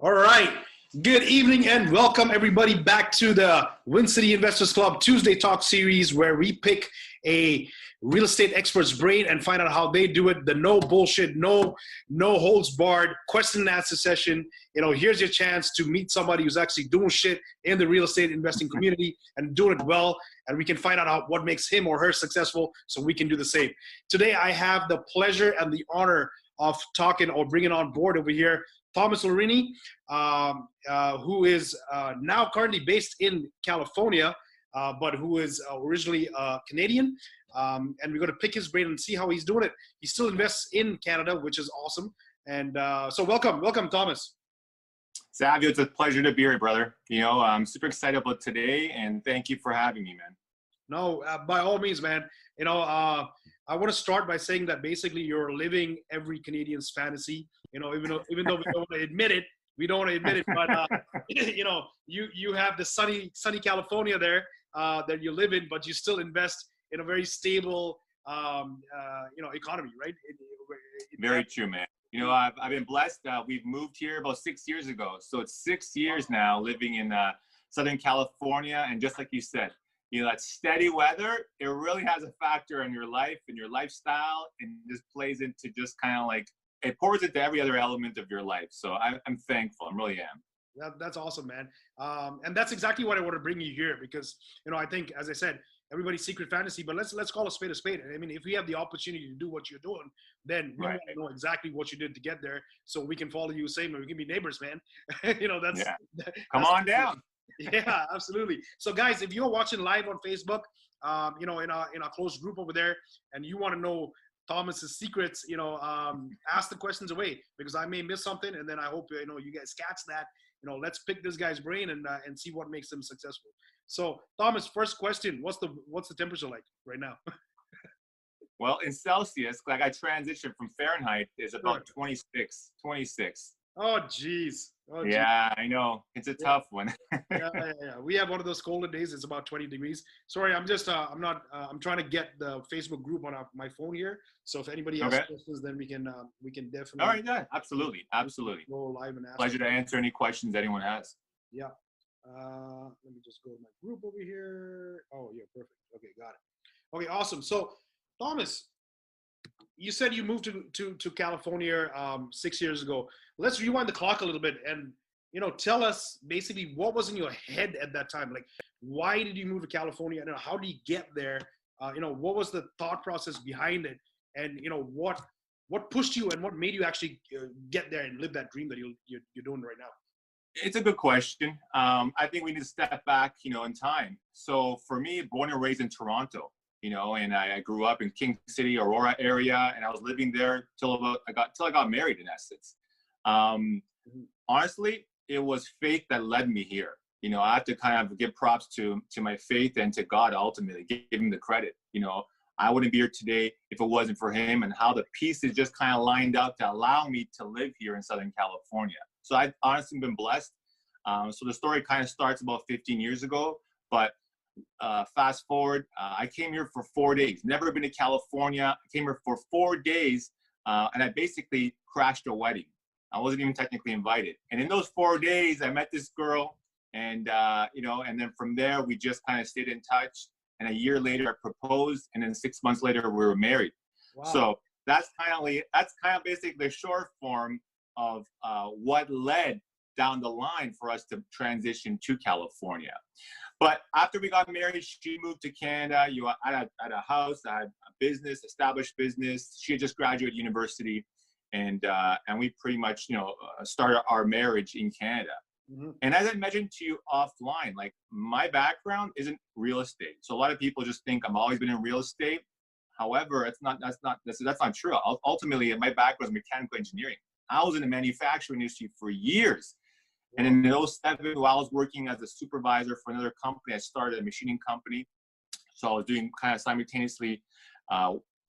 All right. Good evening and welcome everybody back to the Win City Investors Club Tuesday Talk series where we pick a real estate expert's brain and find out how they do it. The no bullshit, no holds barred question and answer session. Here's your chance to meet somebody who's actually doing shit in the real estate investing community and doing it well. And we can find out what makes him or her successful so we can do the same. Today, I have the pleasure and the honor of talking or bringing on board over here Thomas Lorini, who is now currently based in California, but who is originally Canadian. And we're going to pick his brain and see how he's doing it. He still invests in Canada, which is awesome. And so welcome, Thomas. Savio, it's a pleasure to be here, brother. I'm super excited about today, and thank you for having me, man. No, by all means, man. I want to start by saying that basically you're living every Canadian's fantasy. Even though we don't want to admit it, but you have the sunny California there that you live in, but you still invest in a very stable economy, right? Very true, man. I've been blessed. We've moved here about 6 years ago, so it's 6 years now living in Southern California, and just like you said, that steady weather, it really has a factor in your life and your lifestyle, and just plays into just kind of like, it pours into every other element of your life. So I'm thankful. I really am. That's awesome, man. And that's exactly what I want to bring you here because, I think, as I said, everybody's secret fantasy, but let's call a spade a spade. I mean, if we have the opportunity to do what you're doing, then we want to know exactly what you did to get there so we can follow you same and we can be neighbors, man. Come on down. Yeah, absolutely. So guys, if you're watching live on Facebook, in our closed group over there, and you want to know Thomas's secrets, ask the questions away because I may miss something, and then I hope you guys catch that. Let's pick this guy's brain and see what makes him successful. So Thomas, first question: what's the temperature like right now? Well, in Celsius, like I transitioned from Fahrenheit, is about 26. Oh, geez. Yeah, I know. It's a tough one. Yeah. We have one of those colder days. It's about 20 degrees. Sorry, I'm just, I'm trying to get the Facebook group on my phone here. So if anybody has questions, then we can definitely. All right, yeah, absolutely. Go live and ask. Pleasure to answer any questions anyone has. Yeah. Let me just go to my group over here. Oh, yeah, perfect. Okay, got it. Okay, awesome. So, Thomas, you said you moved to California 6 years ago. Let's rewind the clock a little bit and tell us basically what was in your head at that time. Like, why did you move to California? And how did you get there? What was the thought process behind it? And what pushed you and what made you actually get there and live that dream that you're doing right now? It's a good question. I think we need to step back, in time. So for me, born and raised in Toronto. And I grew up in King City, Aurora area, and I was living there till I got married, in essence. Honestly, it was faith that led me here. I have to kind of give props to my faith and to God ultimately, give him the credit. I wouldn't be here today if it wasn't for him and how the pieces just kind of lined up to allow me to live here in Southern California. So I've honestly been blessed. So the story kind of starts about 15 years ago, but fast forward, I came here for 4 days. Never been to California. I came here for 4 days, and I basically crashed a wedding. I wasn't even technically invited. And in those 4 days, I met this girl, and and then from there we just kind of stayed in touch. And a year later, I proposed, and then 6 months later, we were married. Wow. So that's kind of basically the short form of what led down the line for us to transition to California. But after we got married, she moved to Canada. I had a house, I had a business, established business. She had just graduated university, and we pretty much started our marriage in Canada. Mm-hmm. And as I mentioned to you offline, like my background isn't real estate. So a lot of people just think I've always been in real estate. However, that's not true. Ultimately, my background is mechanical engineering. I was in the manufacturing industry for years. And in 2007, while I was working as a supervisor for another company, I started a machining company. So I was doing kind of simultaneously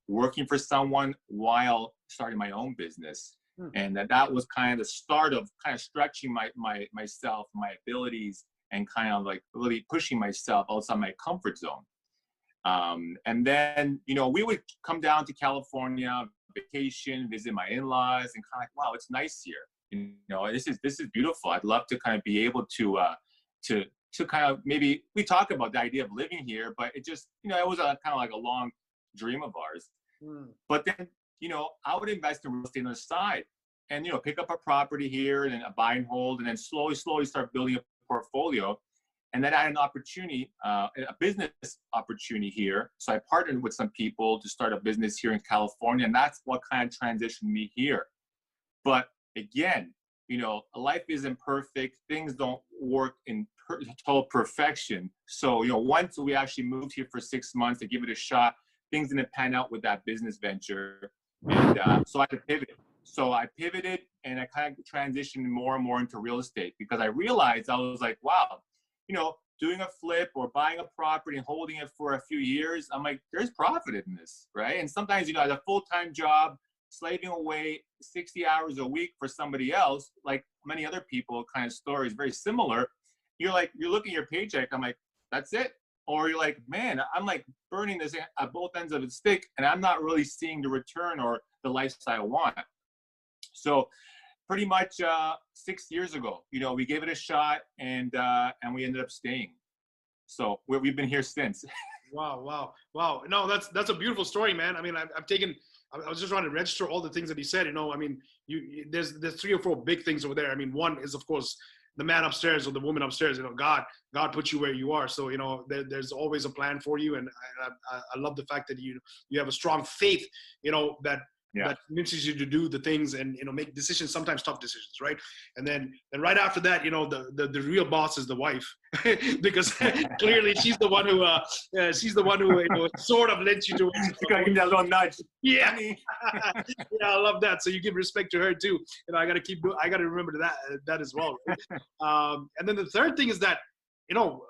working for someone while starting my own business. And that was kind of the start of kind of stretching myself, my abilities, and kind of like really pushing myself outside my comfort zone. And then, we would come down to California, vacation, visit my in-laws, and kind of like, wow, it's nice here. You know, this is beautiful. I'd love to kind of be able to kind of, maybe we talk about the idea of living here, but it just, you know, it was a kind of like a long dream of ours. But then, you know, I would invest in real estate on the side and, you know, pick up a property here and then a buy and hold, and then slowly start building a portfolio. And then I had an opportunity, a business opportunity here. So I partnered with some people to start a business here in California, and that's what kind of transitioned me here. But again, you know, life isn't perfect. Things don't work in total perfection. So, you know, once we actually moved here for 6 months to give it a shot, things didn't pan out with that business venture. And so I had to pivot. So I pivoted and I kind of transitioned more and more into real estate, because I realized, I was like, wow, you know, doing a flip or buying a property and holding it for a few years, I'm like, there's profit in this, right? And sometimes, you know, as a full-time job, slaving away 60 hours a week for somebody else, like many other people, kind of stories very similar. You're like, you're looking at your paycheck, I'm like, that's it. Or you're like, man, I'm like burning this at both ends of the stick, and I'm not really seeing the return or the lifestyle I want. So pretty much 6 years ago, you know, we gave it a shot, and we ended up staying. So we've been here since. Wow. No, that's a beautiful story, man. I mean, I was just trying to register all the things that he said. You know, I mean, there's 3 or 4 big things over there. I mean, one is, of course, the man upstairs or the woman upstairs. You know, God put you where you are. So, you know, there's always a plan for you. And I love the fact that you have a strong faith, you know, that convinces you to do the things and, you know, make decisions, sometimes tough decisions, right? And then right after that, you know, the real boss is the wife, because clearly she's the one who you know, sort of lets you to. You gotta give that little nudge. Yeah. Yeah, I love that. So you give respect to her too. You know, I got to remember that as well. Right? And then the third thing is that, you know,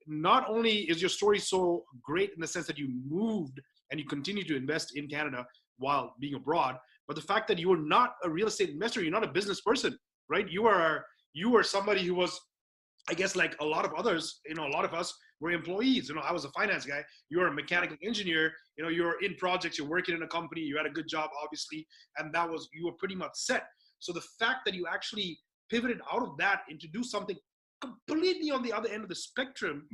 not only is your story so great in the sense that you moved and you continue to invest in Canada while being abroad, but the fact that you were not a real estate investor, you're not a business person, right? You are somebody who was, I guess, like a lot of others, you know, a lot of us were employees. You know, I was a finance guy. You're a mechanical engineer. You know, you're in projects. You're working in a company. You had a good job, obviously, and you were pretty much set. So the fact that you actually pivoted out of that into do something completely on the other end of the spectrum,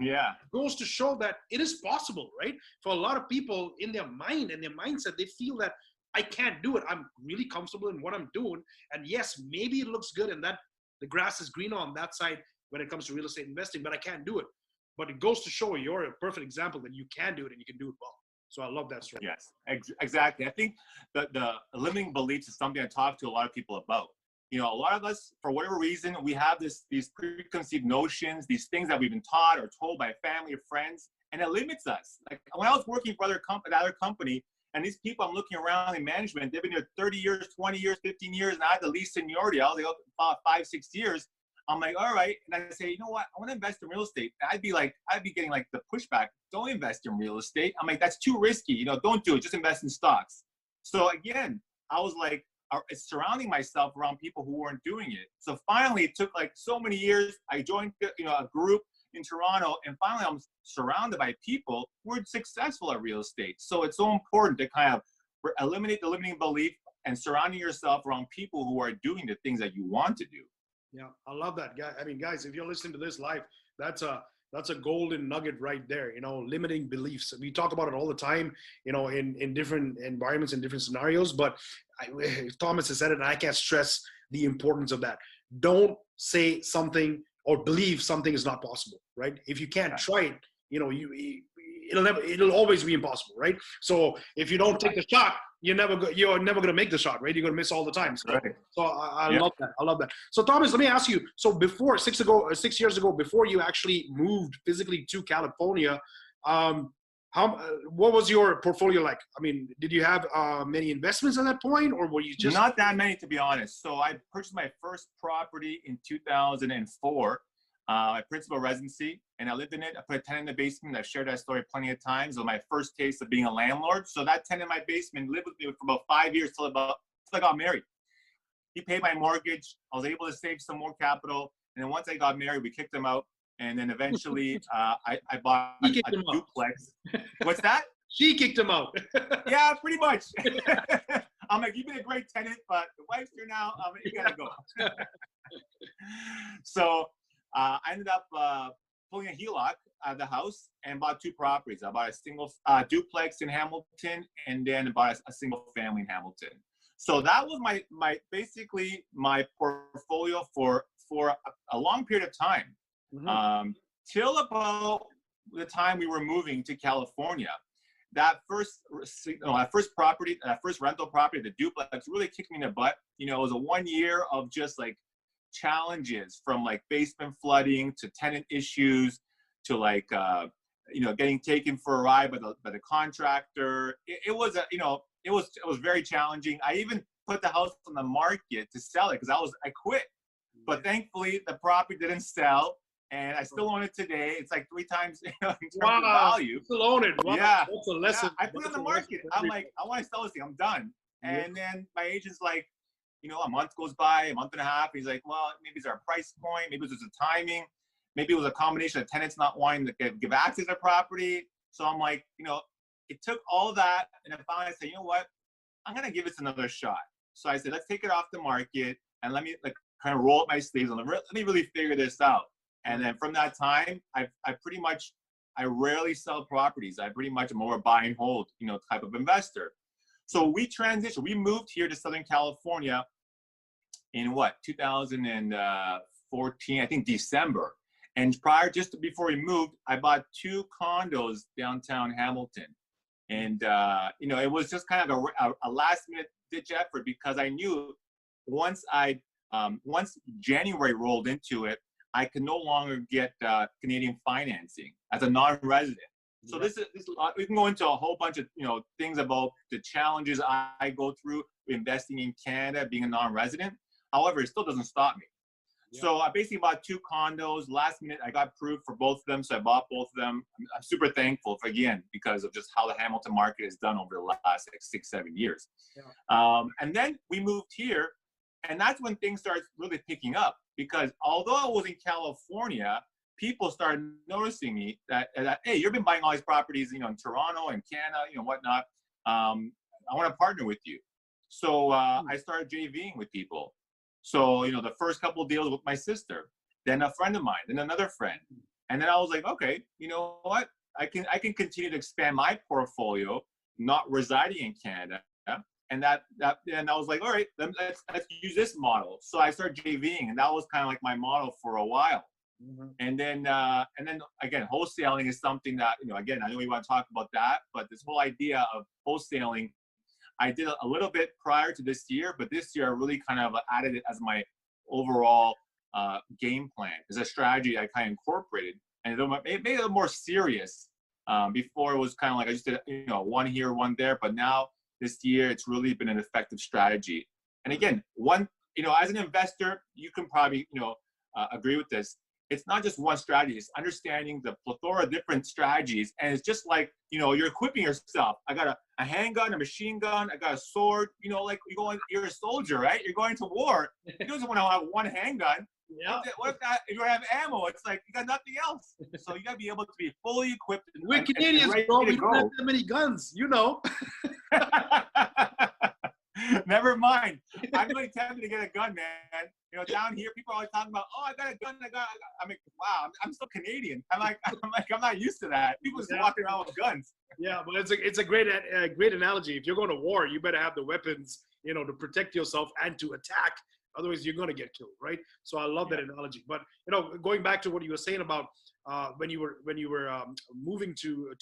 goes to show that it is possible, right? For a lot of people, in their mind and their mindset, they feel that I can't do it. I'm really comfortable in what I'm doing, and yes, maybe it looks good and that the grass is greener on that side when it comes to real estate investing, but I can't do it. But it goes to show you're a perfect example that you can do it and you can do it well. So I love that story. Yes, exactly. I think the limiting beliefs is something I talk to a lot of people about. You know, a lot of us, for whatever reason, we have these preconceived notions, these things that we've been taught or told by family or friends, and it limits us. Like when I was working for another company, and these people I'm looking around in management, they've been here 30 years, 20 years, 15 years, and I had the least seniority. I was like about 5, 6 years. I'm like, all right. And I say, you know what? I want to invest in real estate. I'd be getting like the pushback. Don't invest in real estate. I'm like, that's too risky. You know, don't do it. Just invest in stocks. So again, I was like, surrounding myself around people who weren't doing it. So finally, it took like so many years. I joined, you know, a group in Toronto, and finally I'm surrounded by people who are successful at real estate. So it's so important to kind of eliminate the limiting belief and surrounding yourself around people who are doing the things that you want to do. Yeah, I love that, guy. I mean, guys, if you're listening to this live, that's a golden nugget right there. You know, limiting beliefs. We talk about it all the time, you know, in different environments, in different scenarios. But Thomas has said it, and I can't stress the importance of that. Don't say something or believe something is not possible, right? If you can't try it, you know, it'll always be impossible, right? So if you don't take the shot, you're never going to make the shot, right? You're going to miss all the time. So, I love that. I love that. So Thomas, let me ask you. So before 6 years ago, before you actually moved physically to California, what was your portfolio like? I mean, did you have many investments at that point, or were you just not that many, to be honest? So I purchased my first property in 2004. My principal residency, and I lived in it. I put a tenant in the basement. I've shared that story plenty of times. It was my first taste of being a landlord. So that tenant in my basement lived with me for about 5 years till I got married. He paid my mortgage. I was able to save some more capital. And then once I got married, we kicked him out. And then eventually I bought a duplex. What's that? She kicked him out. Yeah, pretty much. I'm like, you've been a great tenant, but the wife's here now. You gotta go. So I ended up pulling a HELOC out of the house and bought 2 properties. I bought a single duplex in Hamilton, and then bought a single family in Hamilton. So that was my basically my portfolio for a long period of time, till about the time we were moving to California. That first property, that first rental property, the duplex, really kicked me in the butt. You know, it was a 1 year of just like challenges, from like basement flooding to tenant issues to like you know, getting taken for a ride by the contractor. It was it was very challenging. I even put the house on the market to sell it because I quit. But thankfully the property didn't sell, and I still own it today. It's like 3 times, you know, in terms of value. You still own it. Wow. Yeah. That's a lesson. Yeah. I put it on the market. I'm like, I want to sell this thing. I'm done. And then my agent's like, you know, a month goes by, a month and a half. He's like, well, maybe it's our price point. Maybe it's just the timing. Maybe it was a combination of tenants not wanting to give access to the property. So I'm like, you know, it took all that. And then finally I said, you know what? I'm going to give this another shot. So I said, let's take it off the market and let me like kind of roll up my sleeves and let me really figure this out. And then from that time, I rarely sell properties. I pretty much am more buy and hold, you know, type of investor. So we transitioned. We moved here to Southern California in 2014, I think December. And just before we moved, I bought 2 condos downtown Hamilton. And, you know, it was just kind of a last minute ditch effort, because I knew once January rolled into it, I could no longer get Canadian financing as a non-resident. So this is we can go into a whole bunch of, you know, things about the challenges I go through investing in Canada, being a non-resident. However, it still doesn't stop me. Yeah. So I basically bought 2 condos. Last minute, I got approved for both of them, so I bought both of them. I'm super thankful again, because of just how the Hamilton market has done over the last 6-7 years. Yeah. And then we moved here, and that's when things started really picking up, because although I was in California, people started noticing me that hey, you've been buying all these properties, you know, in Toronto and Canada, you know, whatnot. I want to partner with you. So I started JVing with people. So, you know, the first couple of deals with my sister, then a friend of mine, then another friend. And then I was like, okay, you know what? I can continue to expand my portfolio, not residing in Canada. And and I was like, all right, let's use this model. So I started JVing, and that was kind of like my model for a while. And then again, wholesaling is something that, you know, again, I know we want to talk about that, but this whole idea of wholesaling, I did a little bit prior to this year, but this year I really kind of added it as my overall game plan, as a strategy I kind of incorporated, and it made it a little more serious. Before it was kind of like I just did, you know, one here, one there, but now this year it's really been an effective strategy. And again, you know, as an investor, you can probably, you know, agree with this. It's not just one strategy. It's understanding the plethora of different strategies. And it's just like, you know, you're equipping yourself. I got a handgun, a machine gun, I got a sword, you know, like you're a soldier, right? You're going to war. You don't want to have one handgun. Yeah. What if you don't have ammo? It's like you got nothing else. So you got to be able to be fully equipped. We're Canadians, bro. We don't have that many guns, you know. Never mind. I'm really tempted to get a gun, man. You know, down here, people are always talking about, oh, I got a gun. I mean, wow, I'm still Canadian. I'm not used to that. People just walking around with guns. Yeah, but it's a great analogy. If you're going to war, you better have the weapons, you know, to protect yourself and to attack. Otherwise, you're going to get killed, right? So I love that analogy. But, you know, going back to what you were saying about when you were moving to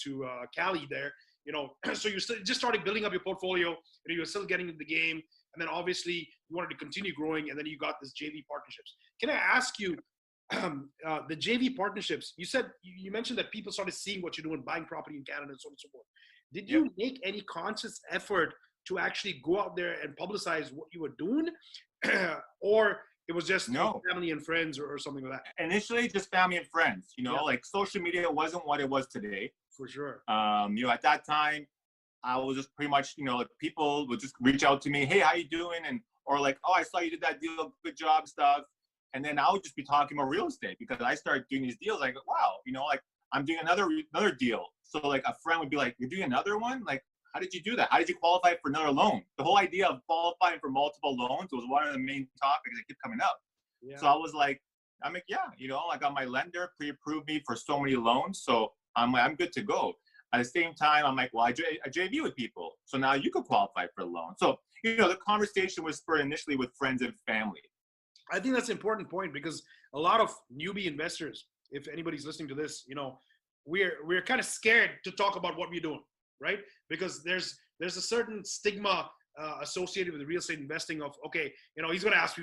Cali there, you know, so you just started building up your portfolio, and you were still getting into the game, and then obviously you wanted to continue growing, and then you got this JV partnerships. Can I ask you, the JV partnerships? You mentioned that people started seeing what you're doing, buying property in Canada, and so on and so forth. Did you make any conscious effort to actually go out there and publicize what you were doing, or it was just family and friends or something like that? Initially, just family and friends. You know, like social media wasn't what it was today. For sure. You know, at that time, I was just pretty much, you know, like people would just reach out to me, hey, how you doing? Or like, oh, I saw you did that deal, good job, stuff. And then I would just be talking about real estate, because I started doing these deals. Like, wow, you know, like I'm doing another deal. So like a friend would be like, you're doing another one? Like, how did you do that? How did you qualify for another loan? The whole idea of qualifying for multiple loans was one of the main topics that kept coming up. Yeah. So I was like, yeah, you know, I got my lender pre-approved me for so many loans. So I'm good to go. At the same time, I'm like, well, I JV with people. So now you could qualify for a loan. So, you know, the conversation was spurred initially with friends and family. I think that's an important point because a lot of newbie investors, if anybody's listening to this, you know, we're kind of scared to talk about what we're doing, right? Because there's a certain stigma associated with real estate investing of, okay, you know, he's going to ask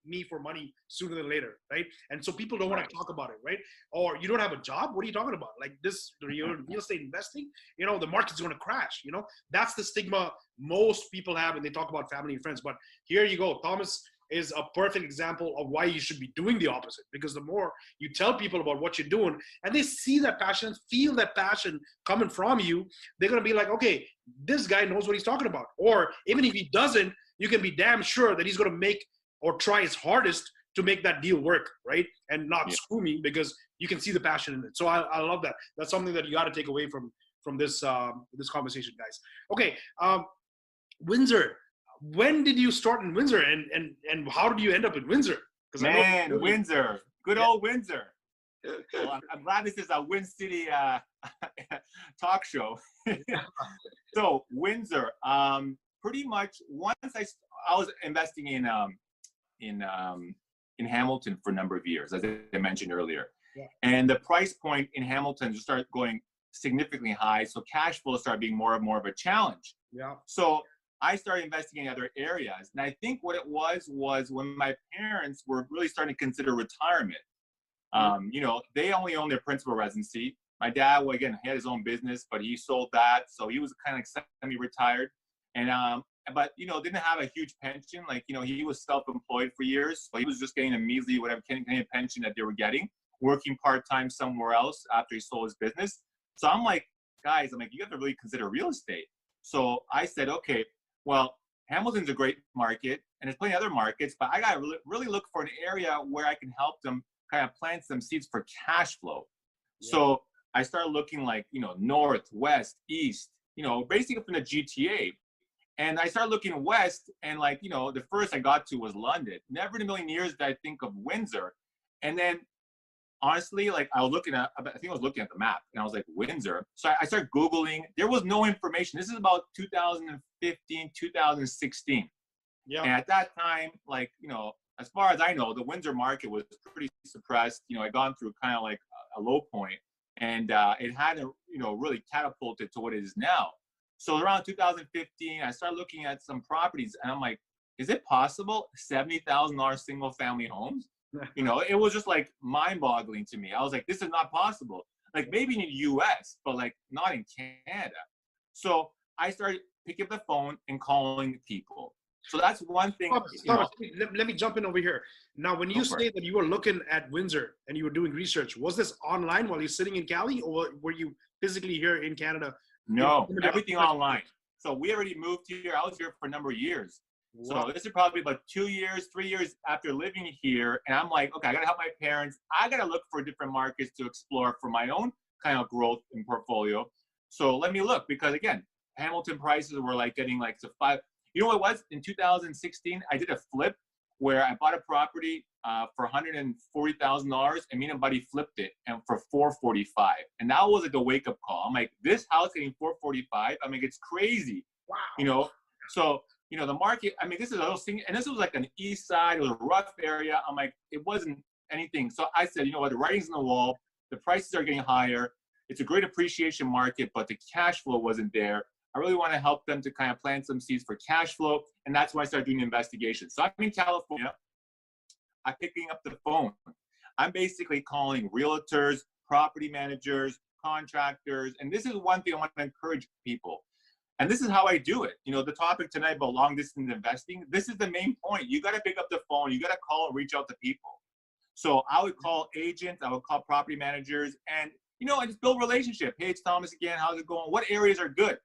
me for money sooner than later, right? And so people don't want to talk about it, right? Or you don't have a job, what are you talking about? Like this, real estate investing, you know, the market's going to crash, you know? That's the stigma most people have when they talk about family and friends. But here you go, Thomas is a perfect example of why you should be doing the opposite, because the more you tell people about what you're doing and they see that passion, feel that passion coming from you, they're going to be like, okay, this guy knows what he's talking about. Or even if he doesn't, you can be damn sure that he's going to make or try his hardest to make that deal work, right? And not screw me, because you can see the passion in it. So I love that. That's something that you got to take away from this this conversation, guys. Okay, Windsor. When did you start in Windsor, and how did you end up in Windsor? Man, Windsor, good old Windsor. Well, I'm glad this is a Win City talk show. So Windsor, pretty much once I was investing in Hamilton for a number of years, as I mentioned earlier, and the price point in Hamilton just started going significantly high, so cash flow started being more and more of a challenge. Yeah. So I started investing in other areas. And I think what it was when my parents were really starting to consider retirement. You know, they only owned their principal residency. My dad, well, again, he had his own business, but he sold that. So he was kind of like semi-retired. And, but, you know, didn't have a huge pension. Like, you know, he was self-employed for years. So he was just getting a measly, whatever kind of pension that they were getting, working part-time somewhere else after he sold his business. So I'm like, guys, you have to really consider real estate. So I said, okay, well, Hamilton's a great market, and there's plenty of other markets, but I got to really look for an area where I can help them kind of plant some seeds for cash flow. Yeah. So I started looking like, you know, north, west, east, you know, basically from the GTA. And I started looking west, and like, you know, the first I got to was London. Never in a million years did I think of Windsor. And then honestly, like I think I was looking at the map and I was like, Windsor. So I started Googling. There was no information. This is about 2015, 2016. Yeah. And at that time, like, you know, as far as I know, the Windsor market was pretty suppressed. You know, I'd gone through kind of like a low point, and it hadn't, you know, really catapulted to what it is now. So around 2015, I started looking at some properties, and I'm like, is it possible $70,000 single family homes? You know, it was just like mind-boggling to me. I was like, this is not possible. Like maybe in the US, but like not in Canada. So I started picking up the phone and calling people. So that's one thing. Thomas, let me jump in over here. Now, when you say that you were looking at Windsor and you were doing research, was this online while you're sitting in Cali, or were you physically here in Canada? No, everything online. So we already moved here. I was here for a number of years. Wow. So this is probably about 2 years, 3 years after living here. And I'm like, okay, I got to help my parents. I got to look for different markets to explore for my own kind of growth in portfolio. So let me look, because again, Hamilton prices were like getting like to five. You know what it was? In 2016, I did a flip where I bought a property for $140,000, and me and a buddy flipped it and for $445. And that was like the wake up call. I'm like, this house getting $445. I mean, it's crazy. Wow. You know, so, you know, the market, I mean, this is a little thing, and this was like an east side, it was a rough area. I'm like, it wasn't anything. So I said, you know what, the writing's on the wall, the prices are getting higher. It's a great appreciation market, but the cash flow wasn't there. I really want to help them to kind of plant some seeds for cash flow. And that's when I started doing the investigation. So I'm in California. I'm picking up the phone. I'm basically calling realtors, property managers, contractors. And this is one thing I want to encourage people. And this is how I do it. You know, the topic tonight about long distance investing, this is the main point. You got to pick up the phone. You got to call and reach out to people. So I would call agents. I would call property managers. And, you know, I just build relationship. Hey, it's Thomas again. How's it going? What areas are good?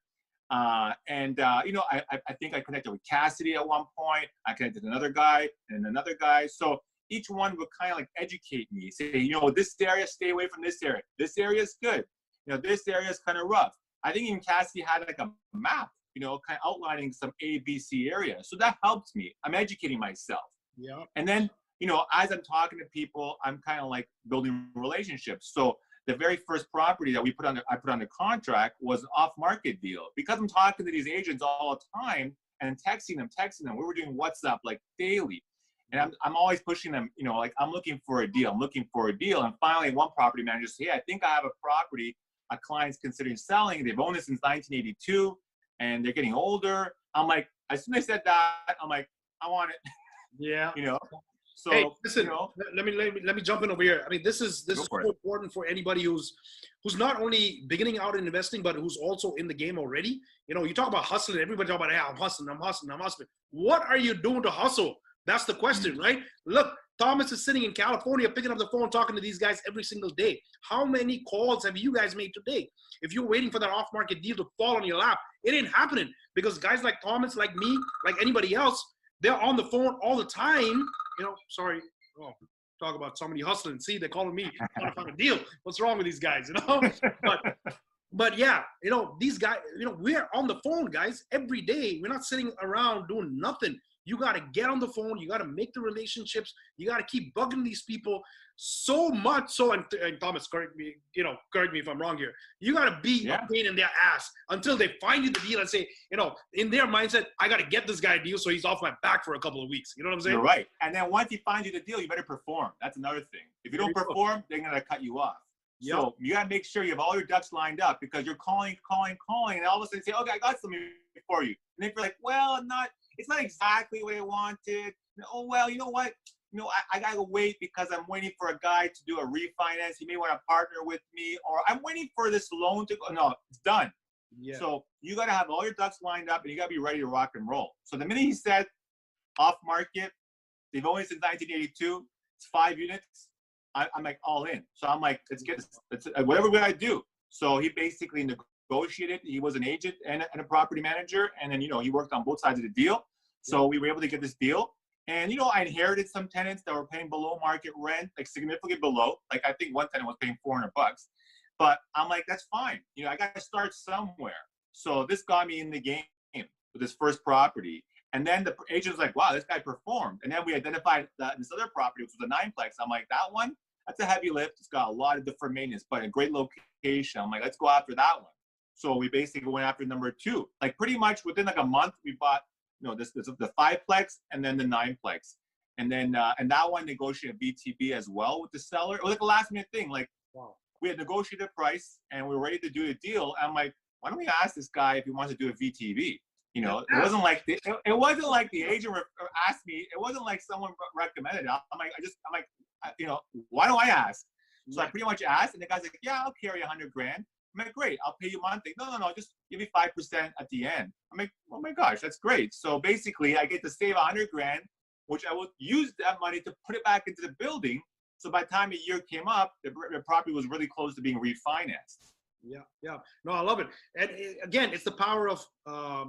You know, I think I connected with Cassidy at one point. I connected with another guy and another guy. So each one would kind of like educate me, say, you know, this area, stay away from this area. This area is good. You know, this area is kind of rough. I think even Cassie had like a map, you know, kind of outlining some A, B, C area. So that helped me. I'm educating myself. Yeah. And then, you know, as I'm talking to people, I'm kind of like building relationships. So the very first property that I put on the contract was an off-market deal, because I'm talking to these agents all the time and texting them. We were doing WhatsApp like daily. And I'm always pushing them, you know, like, I'm looking for a deal. And finally, one property manager said, hey, I think I have a property a client's considering selling. They've owned it since 1982 and they're getting older. I'm like, as soon as I said that, I'm like, I want it. Yeah. You know? So, hey, listen, you know, let me jump in over here. I mean, this is so important for anybody who's not only beginning out in investing, but who's also in the game already. You know, you talk about hustling. Everybody talk about, yeah, I'm hustling. What are you doing to hustle? That's the question, right? Look, Thomas is sitting in California, picking up the phone, talking to these guys every single day. How many calls have you guys made today? If you're waiting for that off-market deal to fall on your lap, it ain't happening, because guys like Thomas, like me, like anybody else, they're on the phone all the time. You know, sorry. Oh, talk about somebody hustling. See, they're calling me trying to find a deal. What's wrong with these guys? You know, but yeah, you know, these guys, you know, we're on the phone, guys, every day. We're not sitting around doing nothing. You got to get on the phone. You got to make the relationships. You got to keep bugging these people so much. So, and Thomas, correct me if I'm wrong here. You got to be a pain in their ass until they find you the deal and say, you know, in their mindset, I got to get this guy a deal so he's off my back for a couple of weeks. You know what I'm saying? You're right. And then once he finds you the deal, you better perform. That's another thing. If you don't perform, they're going to cut you off. Yep. So you got to make sure you have all your ducks lined up, because you're calling, and all of a sudden say, okay, I got something for you. And then you're like, well, it's not exactly what I wanted. Oh, well, you know what? You know, I got to wait because I'm waiting for a guy to do a refinance. He may want to partner with me, or I'm waiting for this loan to go. No, it's done. Yeah. So you got to have all your ducks lined up, and you got to be ready to rock and roll. So the minute he said off market, they've owned it since 1982, it's 5 units. I'm like all in. So I'm like, let's get this, whatever we got to do. So he basically negotiated. He was an agent and a property manager. And then, you know, he worked on both sides of the deal. So we were able to get this deal. And, you know, I inherited some tenants that were paying below market rent, like significantly below. Like, I think one tenant was paying $400. But I'm like, that's fine. You know, I got to start somewhere. So this got me in the game with this first property. And then the agent was like, wow, this guy performed. And then we identified this other property, which was a 9-plex. I'm like, that one, that's a heavy lift. It's got a lot of different maintenance, but a great location. I'm like, let's go after that one. So we basically went after number 2. Like, pretty much within like a month, we bought, you know, this the 5-plex and then the 9-plex. And then, and that one negotiated VTB as well with the seller. It was like a last minute thing. Like, wow. We had negotiated a price and we were ready to do the deal. I'm like, why don't we ask this guy if he wants to do a VTB? You know, it wasn't like the agent asked me. It wasn't like someone recommended it. I'm like, you know, why don't I ask? So I pretty much asked, and the guy's like, yeah, I'll carry $100,000. I'm like, great, I'll pay you monthly. No, just give me 5% at the end. I'm like, oh my gosh, that's great. So basically, I get to save $100,000, which I will use that money to put it back into the building. So by the time a year came up, the property was really close to being refinanced. Yeah. No, I love it. And again, it's the power of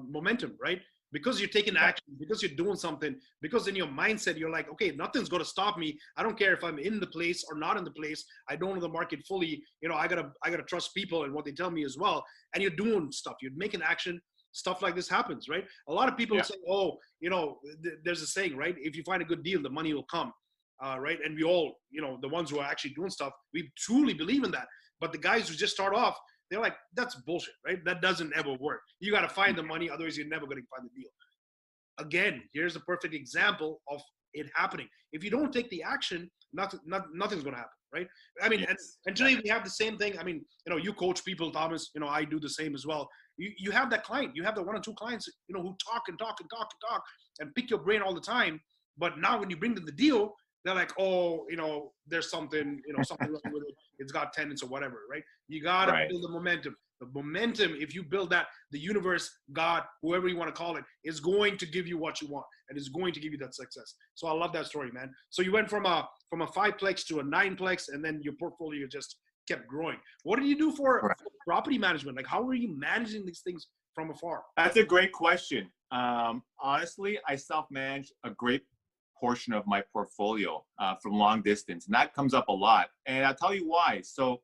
momentum, right? Because you're taking action, because you're doing something, because in your mindset, you're like, okay, nothing's going to stop me. I don't care if I'm in the place or not in the place. I don't know the market fully. You know, I gotta trust people and what they tell me as well. And you're doing stuff. You're making action. Stuff like this happens, right? A lot of people say, oh, you know, there's a saying, right? If you find a good deal, the money will come, right? And we all, you know, the ones who are actually doing stuff, we truly believe in that. But the guys who just start off, they're like, that's bullshit, right? That doesn't ever work. You got to find the money, otherwise you're never going to find the deal. Again, here's a perfect example of it happening. If you don't take the action, nothing's going to happen, right? I mean, and today we have the same thing. I mean, you know, you coach people, Thomas, you know, I do the same as well. You have that client, you have the 1 or 2 clients, you know, who talk and pick your brain all the time. But now when you bring them the deal, they're like, oh, you know, there's something, you know, something wrong with it. It's got tenants or whatever, right? You got to build the momentum. The momentum, if you build that, the universe, God, whoever you want to call it, is going to give you what you want, and is going to give you that success. So I love that story, man. So you went from a 5-plex to a 9-plex, and then your portfolio just kept growing. What did you do for property management? Like, how were you managing these things from afar? That's a great question. Honestly, I self-manage a great portion of my portfolio from long distance, and that comes up a lot. And I'll tell you why. So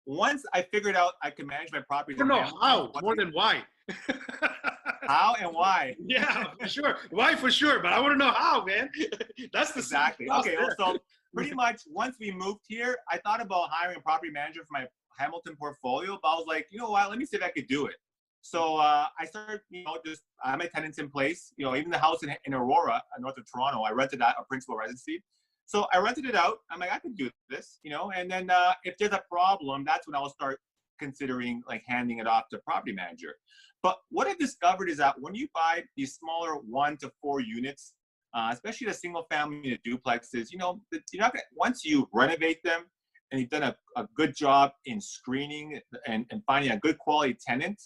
once I figured out I could manage my properties. No, how more than why. How and why? Yeah, for sure. Why for sure, but I want to know how, man. That's the Exactly. Okay, there. so pretty much once we moved here, I thought about hiring a property manager for my Hamilton portfolio, but I was like, you know what, let me see if I could do it. So I started, just I have my tenants in place. Even the house in Aurora, north of Toronto, I rented that a principal residency. So I rented it out. I'm like, I could do this, and then if there's a problem, that's when I will start considering like handing it off to a property manager. But what I discovered is that when you buy these smaller 1 to 4 units, especially the single family duplexes, you're not gonna, once you renovate them and you've done a good job in screening and finding a good quality tenant,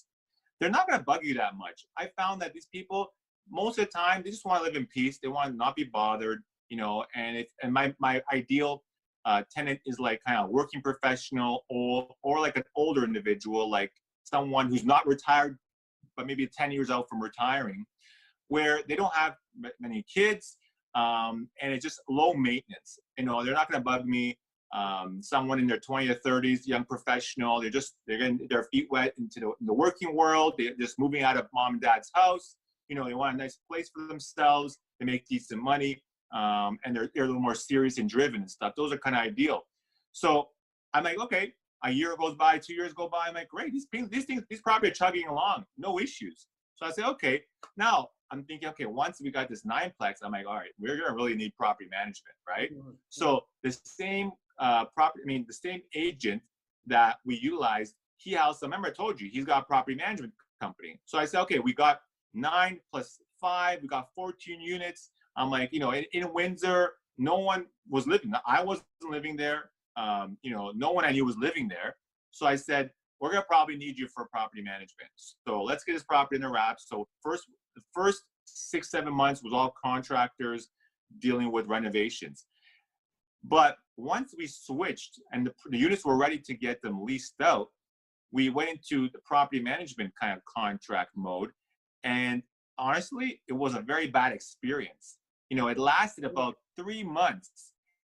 they're not going to bug you that much. I found that these people, most of the time, they just want to live in peace. They want to not be bothered, and my ideal tenant is like kind of working professional or like an older individual, like someone who's not retired, but maybe 10 years out from retiring, where they don't have many kids, and it's just low maintenance. They're not going to bug me. Someone in their 20s or 30s, young professional, they're getting their feet wet into the working world. They're just moving out of mom and dad's house. They want a nice place for themselves. They make decent money, and they're a little more serious and driven and stuff. Those are kind of ideal. So I'm like, okay, a year goes by, 2 years go by. I'm like, great, these properties are chugging along, no issues. So I say, okay, now I'm thinking, okay, once we got this 9-plex, I'm like, all right, we're gonna really need property management, right? So the same the same agent that we utilized, remember I told you, he's got a property management company. So I said, okay, we got 9 plus 5, we got 14 units. I'm like, in Windsor, no one was living. I wasn't living there. No one I knew was living there. So I said, we're gonna probably need you for property management. So let's get this property in the wraps. So the first 6-7 months was all contractors dealing with renovations. But once we switched and the units were ready to get them leased out, we went into the property management kind of contract mode. And honestly, it was a very bad experience. It lasted about 3 months,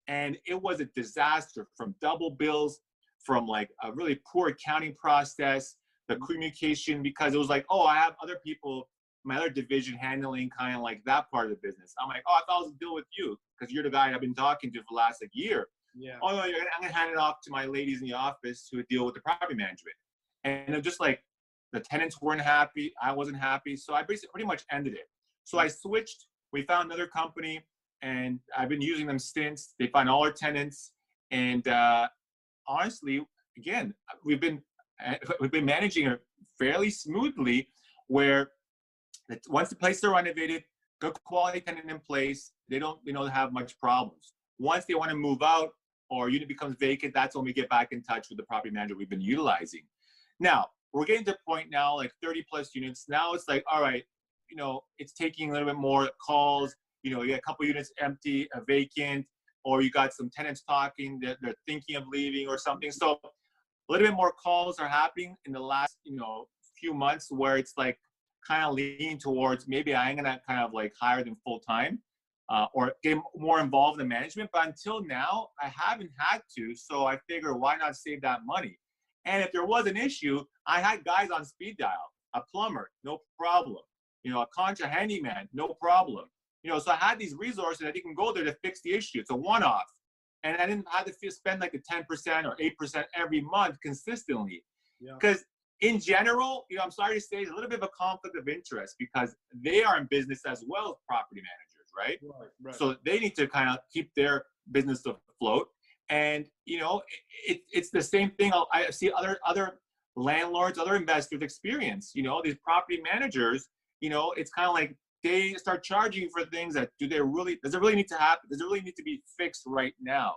and it was a disaster, from double bills, from like a really poor accounting process, the communication, because it was like, oh, I have other people, my other division handling kind of like that part of the business. I'm like, oh, I thought I was deal with you because you're the guy I've been talking to for the last year. Yeah. Oh no, I'm gonna hand it off to my ladies in the office who deal with the property management. And it was just like the tenants weren't happy, I wasn't happy, so I basically pretty much ended it. So I switched. We found another company, and I've been using them since. They find all our tenants, and honestly, again, we've been managing it fairly smoothly, where once the places are renovated, good quality tenant in place, they don't have much problems. Once they want to move out or unit becomes vacant, that's when we get back in touch with the property manager we've been utilizing. Now, we're getting to the point now, like 30 plus units. Now it's like, all right, it's taking a little bit more calls. You got a couple units empty, vacant, or you got some tenants talking, they're thinking of leaving or something. So a little bit more calls are happening in the last, few months, where it's like kind of leaning towards maybe I'm gonna kind of like hire them full time, or get more involved in management. But until now, I haven't had to. So I figure, why not save that money? And if there was an issue, I had guys on speed dial, a plumber, no problem. A contra handyman, no problem. So I had these resources that you can go there to fix the issue. It's a one-off. And I didn't have to spend like a 10% or 8% every month consistently. Because in general, I'm sorry to say, it's a little bit of a conflict of interest, because they are in business as well as property managers, right? Right. So they need to kind of keep their business afloat. And, it's the same thing I see other landlords, other investors experience. These property managers, it's kind of like they start charging for things that does it really need to happen? Does it really need to be fixed right now?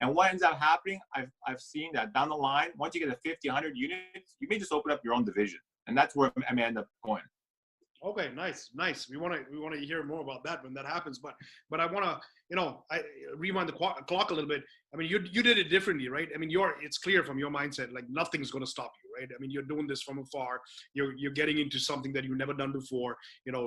And what ends up happening, I've seen that down the line, once you get a 50, 100 units, you may just open up your own division. And that's where I may end up going. Okay, nice. We want to hear more about that when that happens. But I want to, I rewind the clock a little bit. I mean, you did it differently, right? I mean, it's clear from your mindset, like nothing's going to stop you, right? I mean, you're doing this from afar. You're getting into something that you've never done before.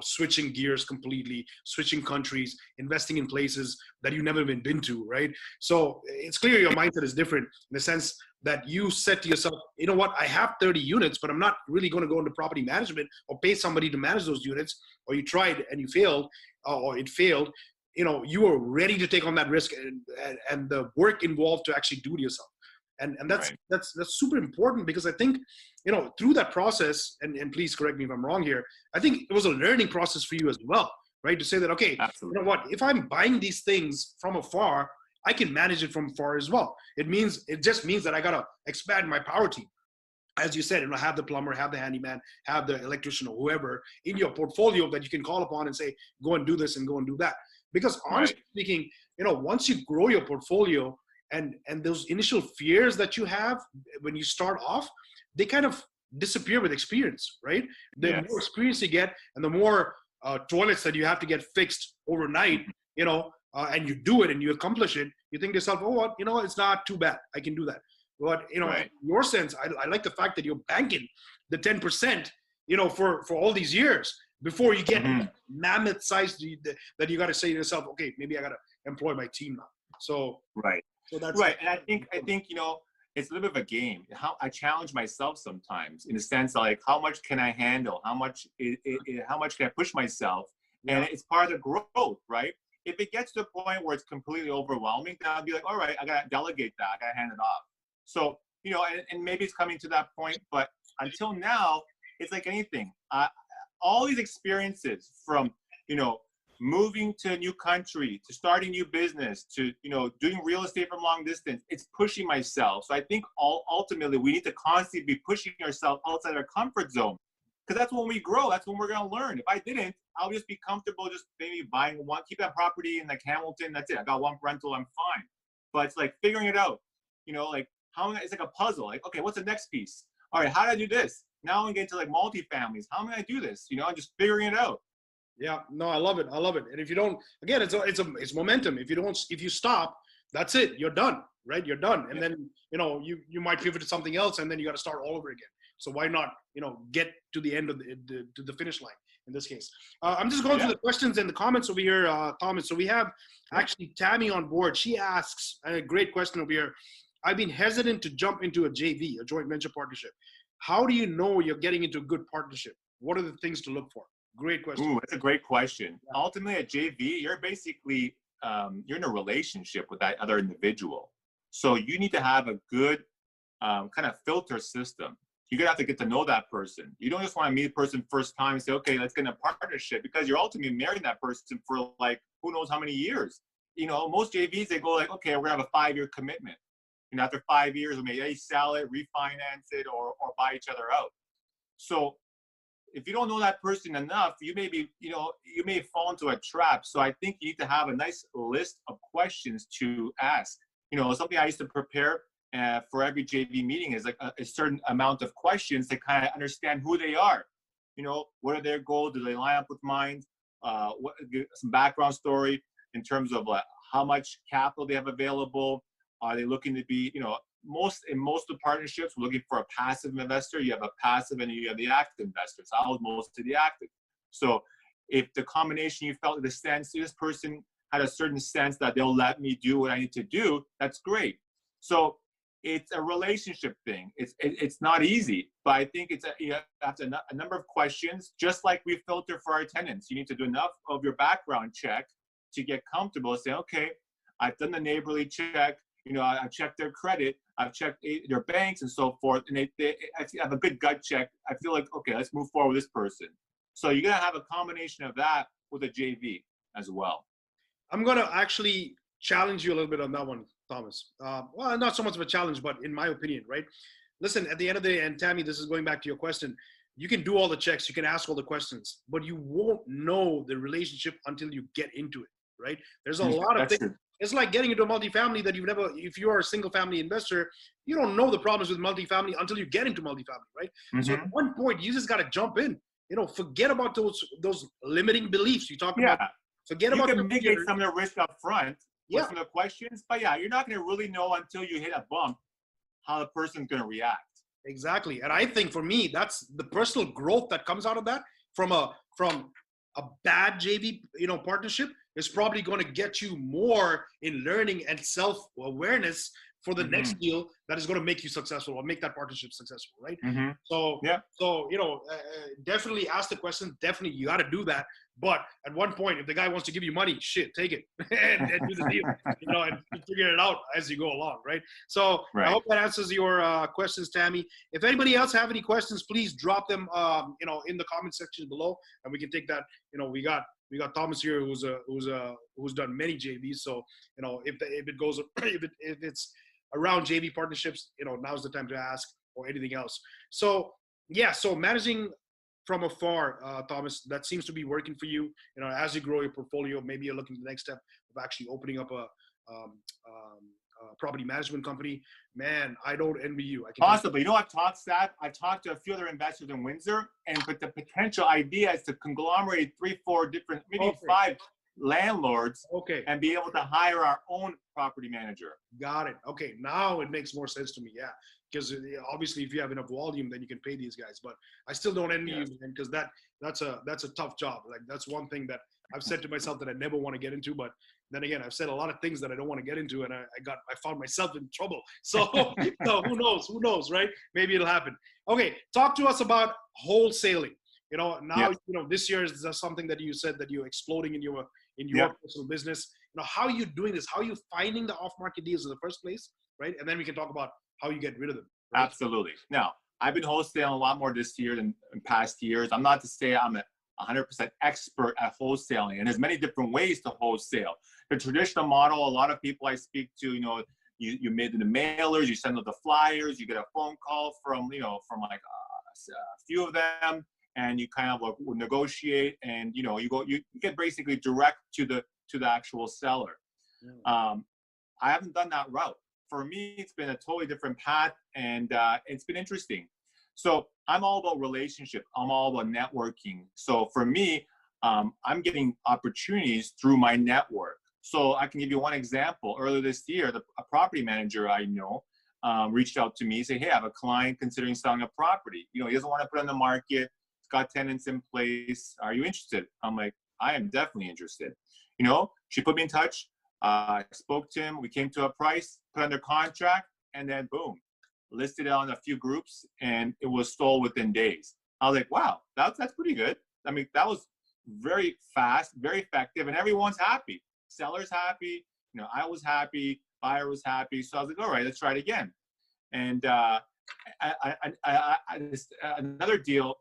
Switching gears completely, switching countries, investing in places that you've never even been to, right? So it's clear your mindset is different in the sense. that you said to yourself, you know what, I have 30 units, but I'm not really going to go into property management or pay somebody to manage those units, or you tried and you failed, or it failed, you know, you were ready to take on that risk and the work involved to actually do it yourself. And Right. that's super important, because I think, you know, through that process, and please correct me if I'm wrong here, I think it was a learning process for you as well, right? To say that, okay, you know Absolutely. what, if I'm buying these things from afar, I can manage it from afar as well. It just means that I gotta expand my power team. As you said, you know, have the plumber, have the handyman, have the electrician or whoever in your portfolio that you can call upon and say, go and do this and go and do that. Because Right. honestly speaking, you know, once you grow your portfolio, and those initial fears that you have when you start off, they kind of disappear with experience, right? The more Yes. experience you get, and the more toilets that you have to get fixed overnight, you know, and you do it and you accomplish it, you think to yourself, oh, what, you know, it's not too bad, I can do that. But you know, in Right. your sense, I like the fact that you're banking the 10%, you know, for all these years before you get Hmm. mammoth size that you got to say to yourself, okay, maybe I got to employ my team now. So Right. so that's Right. And I think, you know, it's a little bit of a game. How I challenge myself sometimes in the sense of like, how much can I handle? How much can I push myself? yeah, And it's part of the growth, right? If it gets to a point where it's completely overwhelming, then I'll be like, all right, I gotta delegate that. I gotta hand it off. So, you know, and maybe it's coming to that point, but until now, it's like anything. All these experiences from, you know, moving to a new country, to starting new business, to, you know, doing real estate from long distance, it's pushing myself. So I think ultimately we need to constantly be pushing ourselves outside our comfort zone, because that's when we grow. That's when we're going to learn. If I didn't, I'll just be comfortable just maybe buying one, keep that property in like Hamilton. That's it. I got one rental. I'm fine. But it's like figuring it out, you know, like it's like a puzzle. Like, okay, what's the next piece? All right, how do I do this? Now I'm getting to like multifamilies. How am I going to do this? You know, I'm just figuring it out. yeah, no, I love it, I love it. And if you don't, again, it's momentum. If you stop, that's it, you're done, right? You're done. And Yeah. then, you know, you might pivot to something else, and then you got to start all over again. So why not, you know, get to the end of to the finish line in this case. I'm just going through Yeah. the questions and the comments over here, Thomas. So we have Sure. actually Tammy on board. She asks a great question over here. I've been hesitant to jump into a JV, a joint venture partnership. How do you know you're getting into a good partnership? What are the things to look for? Great question. Ooh, that's a great question. Yeah. Ultimately, at JV, you're basically you're in a relationship with that other individual. So you need to have a good kind of filter system. You're gonna have to get to know that person. You don't just want to meet a person first time and say, okay, let's get in a partnership, because you're ultimately marrying that person for like who knows how many years. You know, most JVs they go like, okay, we're gonna have a 5-year commitment. And after 5 years, we may sell it, refinance it, or buy each other out. So if you don't know that person enough, you may be, you know, you may fall into a trap. So I think you need to have a nice list of questions to ask. You know, something I used to prepare for every JV meeting is like a certain amount of questions to kind of understand who they are. You know, what are their goals? Do they line up with mine? Some background story in terms of how much capital they have available. Are they looking to be, you know, most of the partnerships, we're looking for a passive investor. You have a passive and you have the active investors. I was mostly the active. So if the combination you felt the sense, this person had a certain sense that they'll let me do what I need to do, that's great. So it's a relationship thing. It's not easy, but I think you have to, a number of questions, just like we filter for our tenants. You need to do enough of your background check to get comfortable. Say, okay, I've done the neighborly check. You know, I've checked their credit, I've checked their banks and so forth, and I have a good gut check. I feel like, okay, let's move forward with this person. So you're gonna have a combination of that with a JV as well. I'm going to actually challenge you a little bit on that one, Thomas. Well, not so much of a challenge, but in my opinion, right? Listen, at the end of the day, and Tammy, this is going back to your question. You can do all the checks, you can ask all the questions, but you won't know the relationship until you get into it, right? There's a lot of That's things. true. It's like getting into a multifamily that you've never, if you are a single family investor, you don't know the problems with multifamily until you get into multifamily, right? So at Mm-hmm. one point, you just got to jump in. You know, forget about those limiting beliefs you talked about. Yeah, Forget you about can your mitigate fears. some of the risk up front with Yeah, some of the questions, but yeah, you're not gonna really know until you hit a bump how the person's gonna react. exactly. And I think for me, that's the personal growth that comes out of that from a bad JV, you know, partnership is probably going to get you more in learning and self-awareness for the next deal that is going to make you successful or make that partnership successful, right? Mm-hmm. So, Yeah. so definitely ask the question. Definitely, you got to do that. But at one point, if the guy wants to give you money, shit, take it and do the deal, and figure it out as you go along, right? So Right. I hope that answers your questions, Tammy. If anybody else have any questions, please drop them, in the comment section below, and we can take that. We got Thomas here, who's done many JVs. So if it goes, if it's around JV partnerships, now's the time to ask, or anything else. So yeah, so managing from afar, Thomas, that seems to be working for you. As you grow your portfolio, maybe you're looking at the next step of actually opening up a property management company. Man, I don't envy you. I can Possibly. I've talked to a few other investors in Windsor, but the potential idea is to conglomerate 3, 4 different, maybe 5 landlords, and be able to hire our own property manager. Got it. Okay, now it makes more sense to me. Yeah, because obviously, if you have enough volume, then you can pay these guys. But I still don't envy you, man, because that's a tough job. Like, that's one thing that I've said to myself that I never want to get into. But then again, I've said a lot of things that I don't want to get into, and I found myself in trouble. So, who knows, right? Maybe it'll happen. Okay, talk to us about wholesaling. Now, this year is something that you said that you're exploding in your personal business. How are you doing this? How are you finding the off-market deals in the first place, right? And then we can talk about how you get rid of them. Right? Absolutely. Now, I've been wholesaling a lot more this year than in past years. I'm not to say I'm a 100% expert at wholesaling, and there's many different ways to wholesale. The traditional model, a lot of people I speak to, you made the mailers, you send out the flyers, you get a phone call from like a few of them, and you kind of negotiate, and you get basically direct to the actual seller. I haven't done that route. For me, it's been a totally different path, and it's been interesting. So I'm all about relationship. I'm all about networking. So for me, I'm getting opportunities through my network. So I can give you one example. Earlier this year, a property manager I know reached out to me, say, "Hey, I have a client considering selling a property. He doesn't want to put it on the market. It's got tenants in place. Are you interested?" I'm like, "I am definitely interested." She put me in touch. I spoke to him. We came to a price, put under contract, and then boom, listed it on a few groups, and it was sold within days. I was like, wow, that's pretty good. I mean, that was very fast, very effective, and everyone's happy. Seller's happy. I was happy. Buyer was happy. So I was like, all right, let's try it again. And another deal,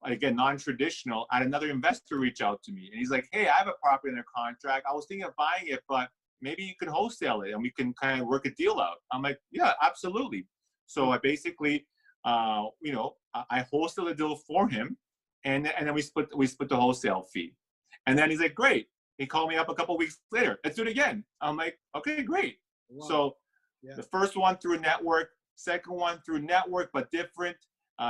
again, non-traditional, I had another investor reach out to me, and he's like, "Hey, I have a property under contract. I was thinking of buying it, but maybe you could wholesale it and we can kind of work a deal out." I'm like, "Yeah, absolutely." So I basically, I wholesale the deal for him, and then we split the wholesale fee. And then he's like, "Great." He called me up a couple of weeks later. "Let's do it again." I'm like, "Okay, great." Wow. So the first one through a network, second one through network, but different.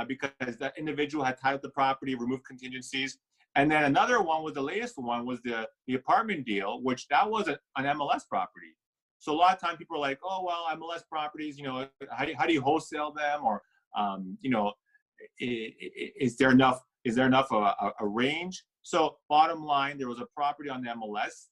Because that individual had titled the property, removed contingencies. And then another one was the latest one was the apartment deal, which that was an MLS property. So a lot of times people are like, "Oh, well, MLS properties, how do you wholesale them?" Or, is there enough a range? So bottom line, there was a property on the MLS.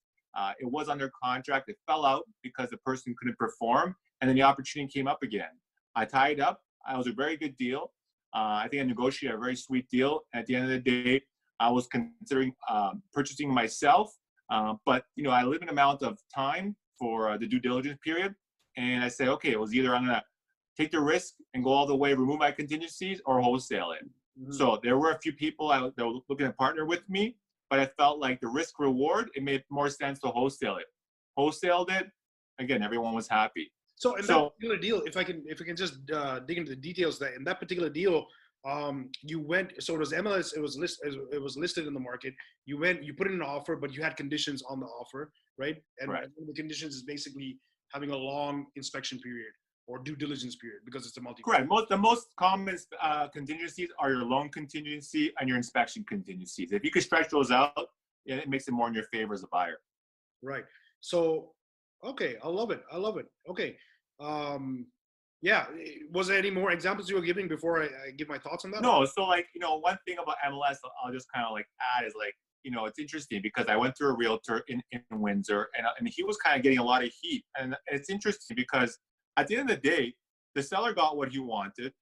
It was under contract. It fell out because the person couldn't perform. And then the opportunity came up again. I tied up. It was a very good deal. I think I negotiated a very sweet deal. At the end of the day, I was considering purchasing myself, but I have a limited amount of time for the due diligence period, and I said, okay, it was either I'm gonna take the risk and go all the way, remove my contingencies, or wholesale it. Mm-hmm. So there were a few people that were looking to partner with me, but I felt like the risk reward, it made more sense to wholesale it. Wholesaled it, again, everyone was happy. So in that particular deal, if I can just dig into the details, that in that particular deal, you went. So it was MLS. It was listed in the market. You put in an offer, but you had conditions on the offer, right? And one of the conditions is basically having a long inspection period or due diligence period because it's a multi. Correct. The most common contingencies are your loan contingency and your inspection contingencies. If you could stretch those out, it makes it more in your favor as a buyer. Right. So. Okay, I love it. Okay. Was there any more examples you were giving before I give my thoughts on that? No, so one thing about MLS I'll just kind of add is it's interesting because I went through a realtor in Windsor and he was kind of getting a lot of heat. And it's interesting because at the end of the day, the seller got what he wanted.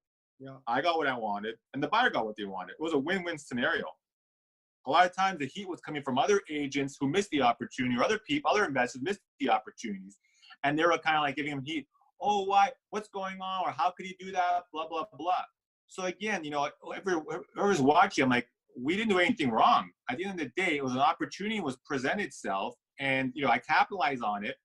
Yeah. I got what I wanted, and the buyer got what they wanted. It was a win-win scenario. A lot of times the heat was coming from other agents who missed the opportunity, or other people, other investors missed the opportunities. And they were kind of like giving him heat. Oh, why? What's going on? Or how could he do that? Blah, blah, blah. So again, you know, whoever's watching, I'm like, we didn't do anything wrong. At the end of the day, it was an opportunity was presented itself, and you know, I capitalized on it,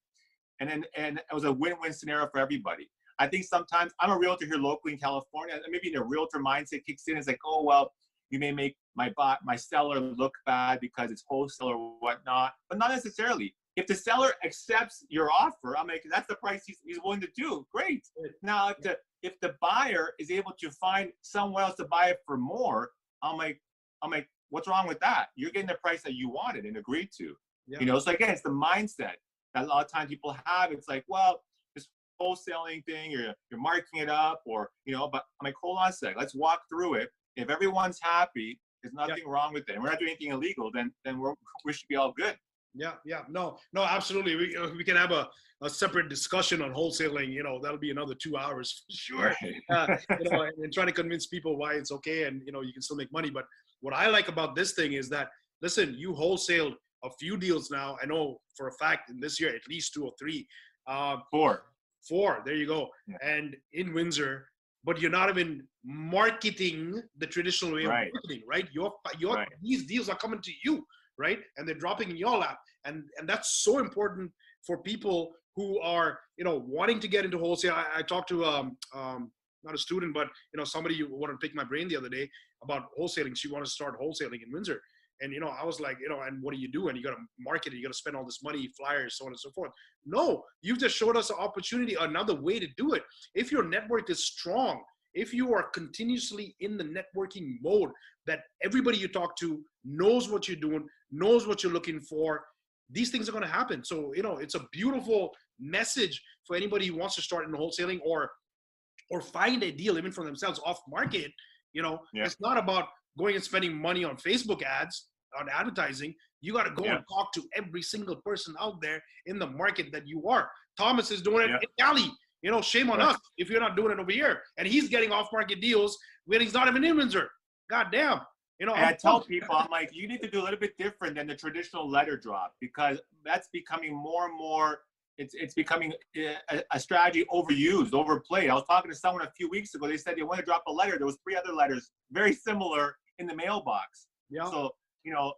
and it was a win-win scenario for everybody. I think sometimes I'm a realtor here locally in California, and maybe the realtor mindset kicks in. It's like, oh well, you may make my seller look bad because it's wholesale or whatnot, but not necessarily. If the seller accepts your offer, I'm like, that's the price he's willing to do. Great. Now, if the buyer is able to find someone else to buy it for more, I'm like, what's wrong with that? You're getting the price that you wanted and agreed to. Yeah. You know, so again, it's the mindset that a lot of times people have. It's like, well, this wholesaling thing, you're marking it up, or you know, but I'm like, hold on a sec, let's walk through it. If everyone's happy, there's nothing wrong with it, and we're not doing anything illegal, then we should be all good. Yeah, no, absolutely. We can have a separate discussion on wholesaling. You know, that'll be another 2 hours for sure. Right. You know, and trying to convince people why it's okay, and you know, you can still make money. But what I like about this thing is that, listen, you wholesaled a few deals now. I know for a fact in this year at least 2 or 3. Four. There you go. Yeah. And in Windsor, but you're not even marketing the traditional way of marketing, right? These deals are coming to you, right? And they're dropping in your lap. And that's so important for people who are, you know, wanting to get into wholesale. I talked to, not a student, but, you know, somebody who wanted to pick my brain the other day about wholesaling. She wanted to start wholesaling in Windsor. And, you know, I was like, you know, and what do you do? And you got to market it. You got to spend all this money, flyers, so on and so forth. No, you've just showed us an opportunity, another way to do it. If your network is strong, if you are continuously in the networking mode, that everybody you talk to knows what you're doing, knows what you're looking for, these things are going to happen. So, you know, it's a beautiful message for anybody who wants to start in wholesaling or find a deal even for themselves off market. You know, It's not about going and spending money on Facebook ads, on advertising. You got to go and talk to every single person out there in the market that you are. Thomas is doing it in Cali. You know, shame on us if you're not doing it over here. And he's getting off-market deals when he's not even in Windsor. God damn. You know, and I tell people, I'm like, you need to do a little bit different than the traditional letter drop, because that's becoming more and more, it's becoming a strategy overused, overplayed. I was talking to someone a few weeks ago. They said they want to drop a letter. There was 3 other letters very similar in the mailbox. Yeah. So, you know,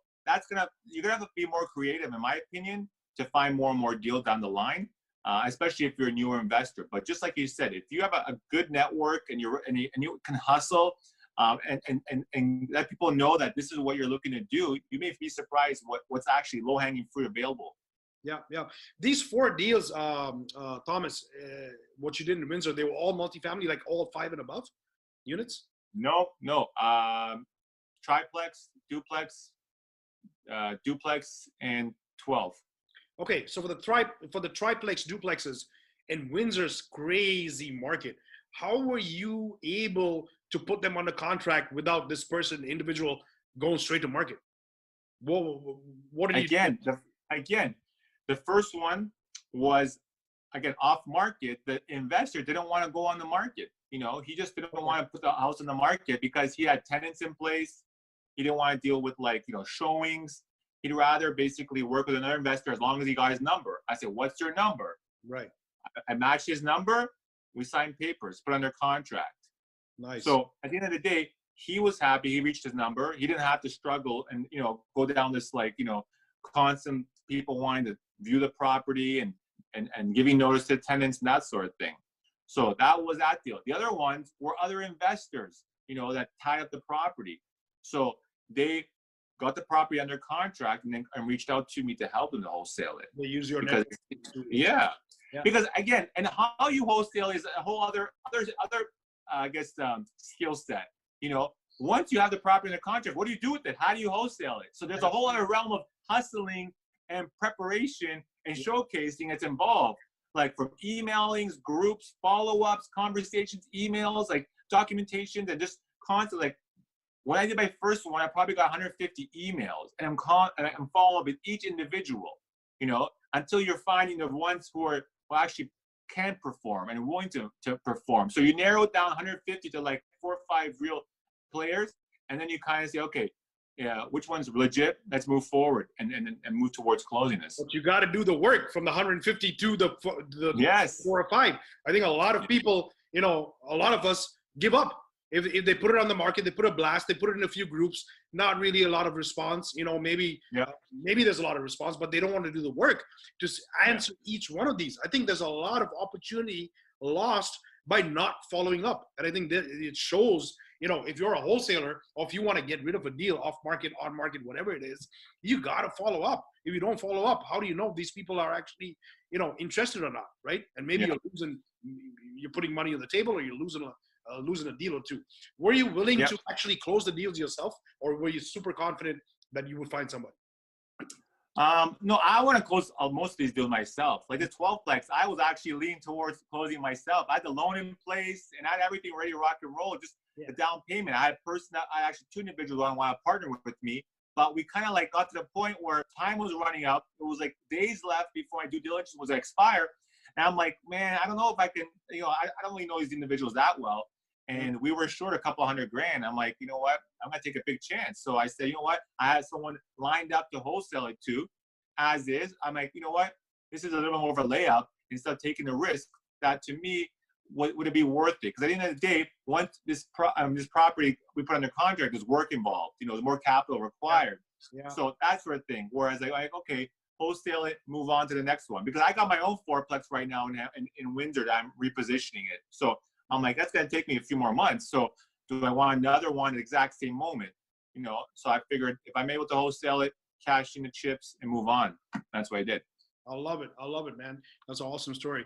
you're gonna have to be more creative, in my opinion, to find more and more deals down the line, especially if you're a newer investor. But just like you said, if you have a good network and you can hustle, and let people know that this is what you're looking to do, you may be surprised what's actually low-hanging fruit available. Yeah. These 4 deals, Thomas, what you did in Windsor, they were all multifamily, like all 5 and above units? No. Triplex, duplex, and 12. Okay, so for the triplex duplexes in Windsor's crazy market, how were you able to put them under contract without this individual going straight to market? What did you do? Again, the first one was, again, off market. The investor didn't want to go on the market. You know, he just didn't want to put the house on the market because he had tenants in place. He didn't want to deal with, like, you know, showings. He'd rather basically work with another investor as long as he got his number. I said, what's your number? Right. I matched his number. We signed papers, put under contract. Nice. So at the end of the day, he was happy. He reached his number. He didn't have to struggle and, you know, go down this, like, you know, constant people wanting to view the property and giving notice to tenants and that sort of thing. So that was that deal. The other ones were other investors, you know, that tied up the property. So they got the property under contract and reached out to me to help them to wholesale it. They use your network. Yeah. Because again, and how you wholesale is a whole other I guess skill set. You know, once you have the property under contract, what do you do with it? How do you wholesale it? So there's a whole other realm of hustling and preparation and showcasing that's involved, like from emailings, groups, follow-ups, conversations, emails, like documentations, and just constant. Like when I did my first one, I probably got 150 emails, and I'm following up with each individual, you know, until you're finding the ones who actually can perform and willing to perform. So you narrow it down 150 to like 4 or 5 real players, and then you kind of say, okay, yeah, which one's legit? Let's move forward and move towards closing this. But you got to do the work from the 150 to the Yes. 4 or 5. I think a lot of people, you know, a lot of us give up. If they put it on the market, they put a blast, they put it in a few groups, not really a lot of response. You know, maybe there's a lot of response, but they don't want to do the work to answer each one of these. I think there's a lot of opportunity lost by not following up. And I think that it shows, you know, if you're a wholesaler or if you want to get rid of a deal off market, on market, whatever it is, you got to follow up. If you don't follow up, how do you know if these people are actually, you know, interested or not, right? And maybe you're putting money on the table, or you're losing a deal or two. Were you willing to actually close the deals yourself, or were you super confident that you would find somebody? No, I want to close most of these deals myself. Like the 12-plex, I was actually leaning towards closing myself. I had the loan in place and I had everything ready to rock and roll. Just the down payment. I had actually 2 individuals who wanted to partner with me, but we kind of like got to the point where time was running out. It was like days left before my due diligence was expire. And I'm like, man, I don't know if I can, you know, I don't really know these individuals that well. And we were short a couple $100,000. I'm like, you know what? I'm going to take a big chance. So I said, you know what? I had someone lined up to wholesale it to, as is. I'm like, you know what? This is a little more of a layup instead of taking the risk. That to me, would it be worth it? Because at the end of the day, once this property we put under contract, there's work involved. You know, there's more capital required. Yeah. So that sort of thing. Whereas like, okay, wholesale it, move on to the next one. Because I got my own 4-plex right now in Windsor that I'm repositioning it. So I'm like, that's going to take me a few more months. So do I want another one at the exact same moment? You know, so I figured if I'm able to wholesale it, cash in the chips, and move on. That's what I did. I love it. I love it, man. That's an awesome story.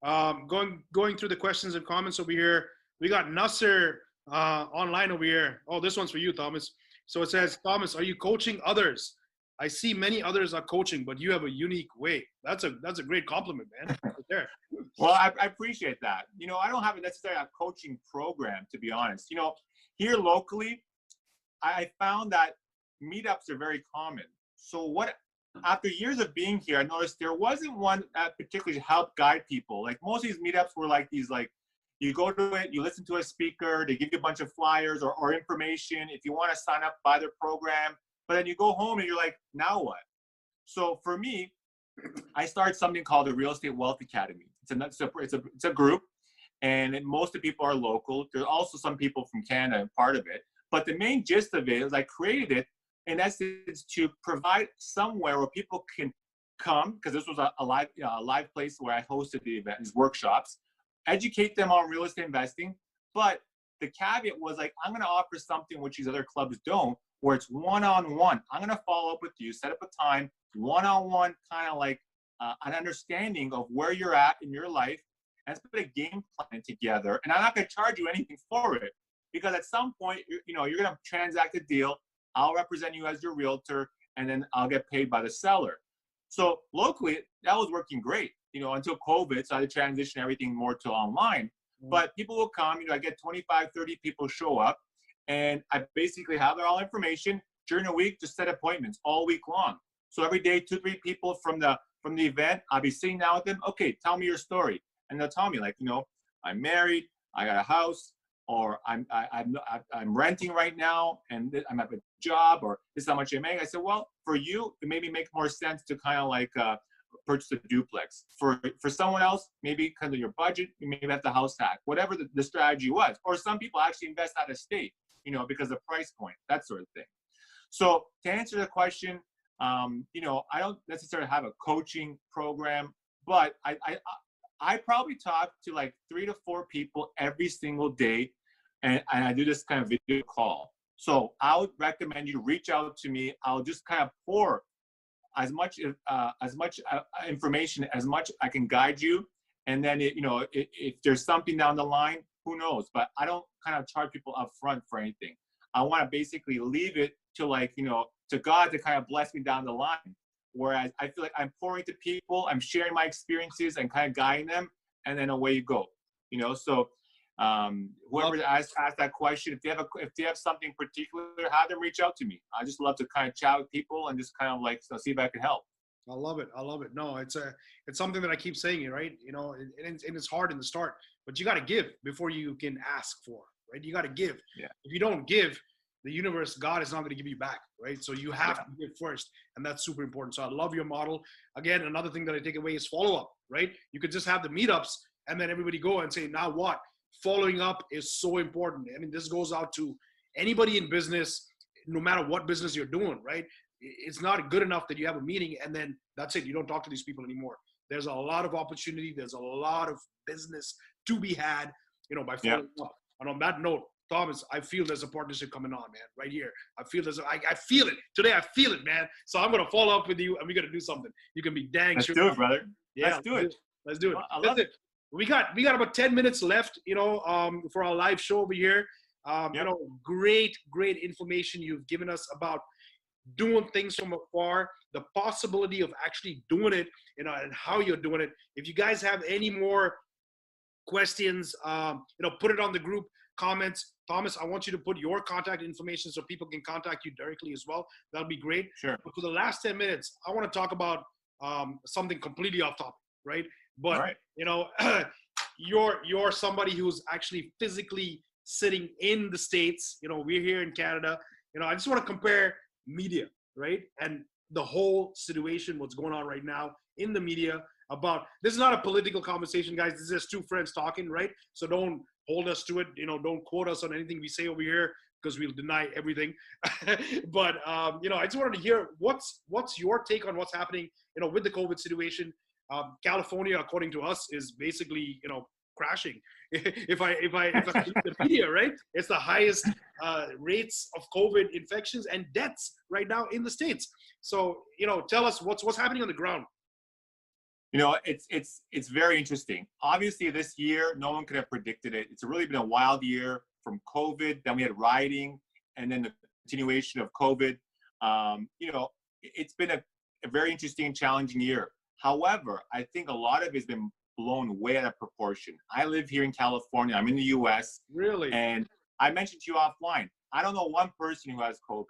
Going through the questions and comments over here. We got Nasser online over here. Oh, this one's for you, Thomas. So it says, Thomas, are you coaching others? I see many others are coaching, but you have a unique way. That's a great compliment, man. Right there. Well, I appreciate that. You know, I don't have necessarily a coaching program, to be honest. You know, here locally, I found that meetups are very common. So after years of being here, I noticed there wasn't one that particularly helped guide people. Like most of these meetups were like these, like you go to it, you listen to a speaker, they give you a bunch of flyers or information. If you want to sign up, buy their program. But then you go home and you're like, now what? So for me, I started something called the Real Estate Wealth Academy. It's a group, and most of the people are local. There's also some people from Canada part of it. But the main gist of it is I created it in essence to provide somewhere where people can come, because this was a live place where I hosted the event, these workshops, educate them on real estate investing. But the caveat was like, I'm going to offer something which these other clubs don't, where it's one-on-one. I'm going to follow up with you, set up a time, one-on-one, kind of like an understanding of where you're at in your life, and let's put a game plan together. And I'm not going to charge you anything for it, because at some point, you're going to transact a deal. I'll represent you as your realtor, and then I'll get paid by the seller. So locally, that was working great, you know, until COVID. So I had to transition everything more to online. But people will come, you know, I get 25, 30 people show up, and I basically have their all information during the week, just set appointments all week long. So every day, 2, 3 people from the event, I'll be sitting down with them. Okay, tell me your story. And they'll tell me, like, you know, I'm married, I got a house, or I'm renting right now, and I'm at a job, or this is how much I make. I said, well, for you, it maybe makes more sense to kind of like purchase a duplex. For someone else, maybe because of your budget, you maybe have the house hack, whatever the strategy was. Or some people actually invest out of state, you know, because of price point, that sort of thing. So to answer the question, you know, I don't necessarily have a coaching program, but I probably talk to like 3 to 4 people every single day, and I do this kind of video call. So I would recommend you reach out to me. I'll just kind of pour as much information as much I can guide you, and then you know, if there's something down the line, who knows? But I don't kind of charge people up front for anything. I want to basically leave it to, like, you know, to God to kind of bless me down the line. Whereas I feel like I'm pouring to people, I'm sharing my experiences and kind of guiding them, and then away you go. You know, so whoever asked that question, if they have something particular, have them reach out to me. I just love to kind of chat with people and just kind of like see if I can help. I love it. I love it. No, it's something that I keep saying, right? And it's hard in the start, but you got to give before you can ask for, right? You got to give. Yeah. If you don't give, the universe, God is not going to give you back, right? So you have Yeah. to give first, and that's super important. So I love your model. Again, another thing that I take away is follow up, right? You could just have the meetups and then everybody go and say, now what? Following up is so important. I mean, this goes out to anybody in business, no matter what business you're doing, right? It's not good enough that you have a meeting and then that's it. You don't talk to these people anymore. There's a lot of opportunity. There's a lot of business to be had, by following up. And on that note, Thomas, I feel there's a partnership coming on, man, right here. I feel I feel it. Today I feel it, man. So I'm going to follow up with you and we're going to do something. You can be dang Let's sure. do it, brother. Yeah, Let's do it. Let's do it. I love it. We got about 10 minutes left, for our live show over here. Great information you've given us about doing things from afar, the possibility of actually doing it, and how you're doing it. If you guys have any more questions, put it on the group comments. Thomas, I want you to put your contact information so people can contact you directly as well. That'll be great. Sure. But for the last 10 minutes, I want to talk about something completely off topic, right? But right. You're somebody who's actually physically sitting in the States. We're here in Canada. I just want to compare media, right? And the whole situation, what's going on right now in the media about, this is not a political conversation, guys. This is just two friends talking, right? So don't hold us to it. Don't quote us on anything we say over here because we'll deny everything. But, I just wanted to hear what's your take on what's happening, with the COVID situation. California, according to us, is basically, crashing. if I believe the media, right? It's the highest rates of COVID infections and deaths right now in the States. So, tell us what's happening on the ground. It's very interesting. Obviously, this year, no one could have predicted it. It's really been a wild year from COVID. Then we had rioting, and then the continuation of COVID. It's been a very interesting and challenging year. However, I think a lot of it has been blown way out of proportion. I live here in California. I'm in the U.S. Really? And I mentioned to you offline, I don't know one person who has COVID.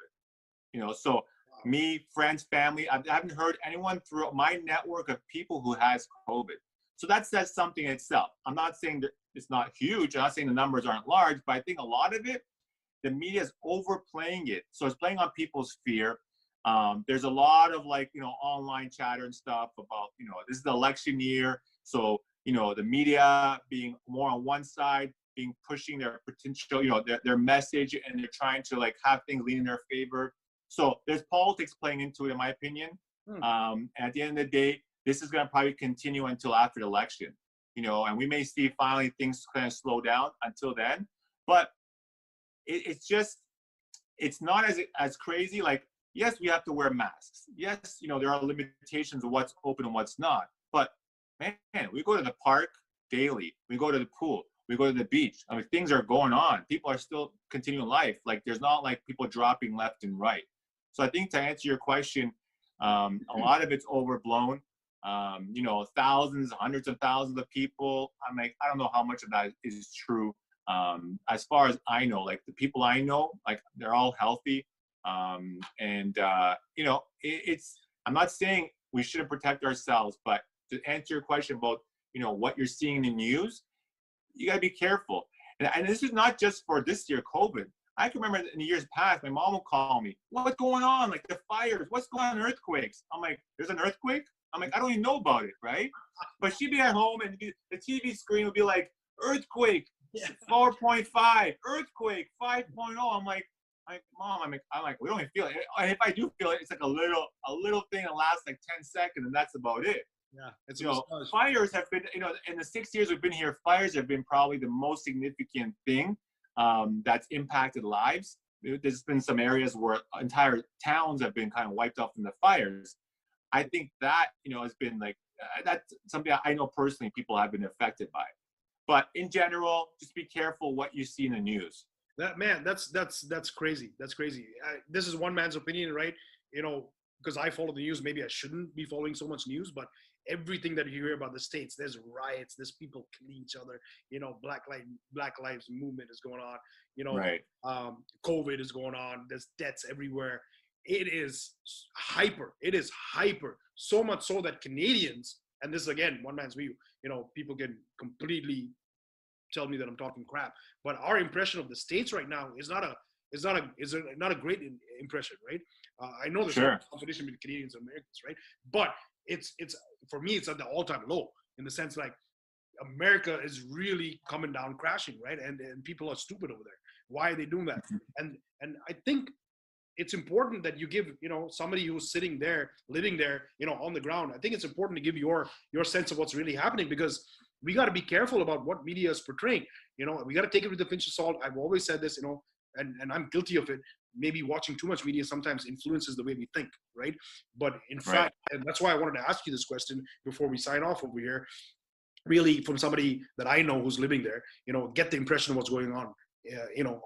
So me, friends, family, I haven't heard anyone through my network of people who has COVID. So that says something in itself. I'm not saying that it's not huge. I'm not saying the numbers aren't large, but I think a lot of it, the media is overplaying it. So it's playing on people's fear. There's a lot of online chatter and stuff about, this is the election year. So, the media being more on one side, pushing their potential, their message, and they're trying to have things lean in their favor. So there's politics playing into it, in my opinion. And at the end of the day, this is going to probably continue until after the election, and we may see finally things kind of slow down until then. But it's not as crazy. Yes, we have to wear masks. Yes, there are limitations of what's open and what's not. But man, we go to the park daily. We go to the pool. We go to the beach. I mean, things are going on. People are still continuing life. There's not people dropping left and right. So I think to answer your question, a lot of it's overblown. Thousands, hundreds of thousands of people. I don't know how much of that is true. As far as I know, the people I know, they're all healthy. It's, I'm not saying we shouldn't protect ourselves, but to answer your question about, what you're seeing in the news, you got to be careful. And this is not just for this year, COVID. I can remember in the years past, my mom would call me, what's going on? The fires, what's going on, earthquakes? I'm like, there's an earthquake? I'm like, I don't even know about it, right? But she'd be at home and the TV screen would be like, earthquake, 4.5, earthquake, 5.0. I'm like, Mom, I'm like, we don't even feel it. And if I do feel it, it's a little thing that lasts 10 seconds, and that's about it. Yeah, it's fires have been, in the 6 years we've been here, fires have been probably the most significant thing that's impacted lives. There's been some areas where entire towns have been kind of wiped off from the fires. I think that, has been that's something I know personally people have been affected by. But in general, just be careful what you see in the news. That's crazy. That's crazy. This is one man's opinion, right? Because I follow the news. Maybe I shouldn't be following so much news, but everything that you hear about the States, there's riots, there's people killing each other. Black Lives Movement is going on. Right. COVID is going on. There's deaths everywhere. it is hyper. It is hyper. So much so that Canadians, and this is again one man's view, people can completely tell me that I'm talking crap, but our impression of the States right now is not a great impression, right? I know there's no competition between Canadians and Americans, right? But it's for me, it's at the all-time low, in the sense like America is really coming down crashing, right? And people are stupid over there. Why are they doing that? And I think it's important that you give, somebody who's sitting there, living there, on the ground. I think it's important to give your sense of what's really happening, because we got to be careful about what media is portraying. We got to take it with a pinch of salt. I've always said this, and I'm guilty of it. Maybe watching too much media sometimes influences the way we think, right? But in fact, and that's why I wanted to ask you this question before we sign off over here, really from somebody that I know who's living there, get the impression of what's going on,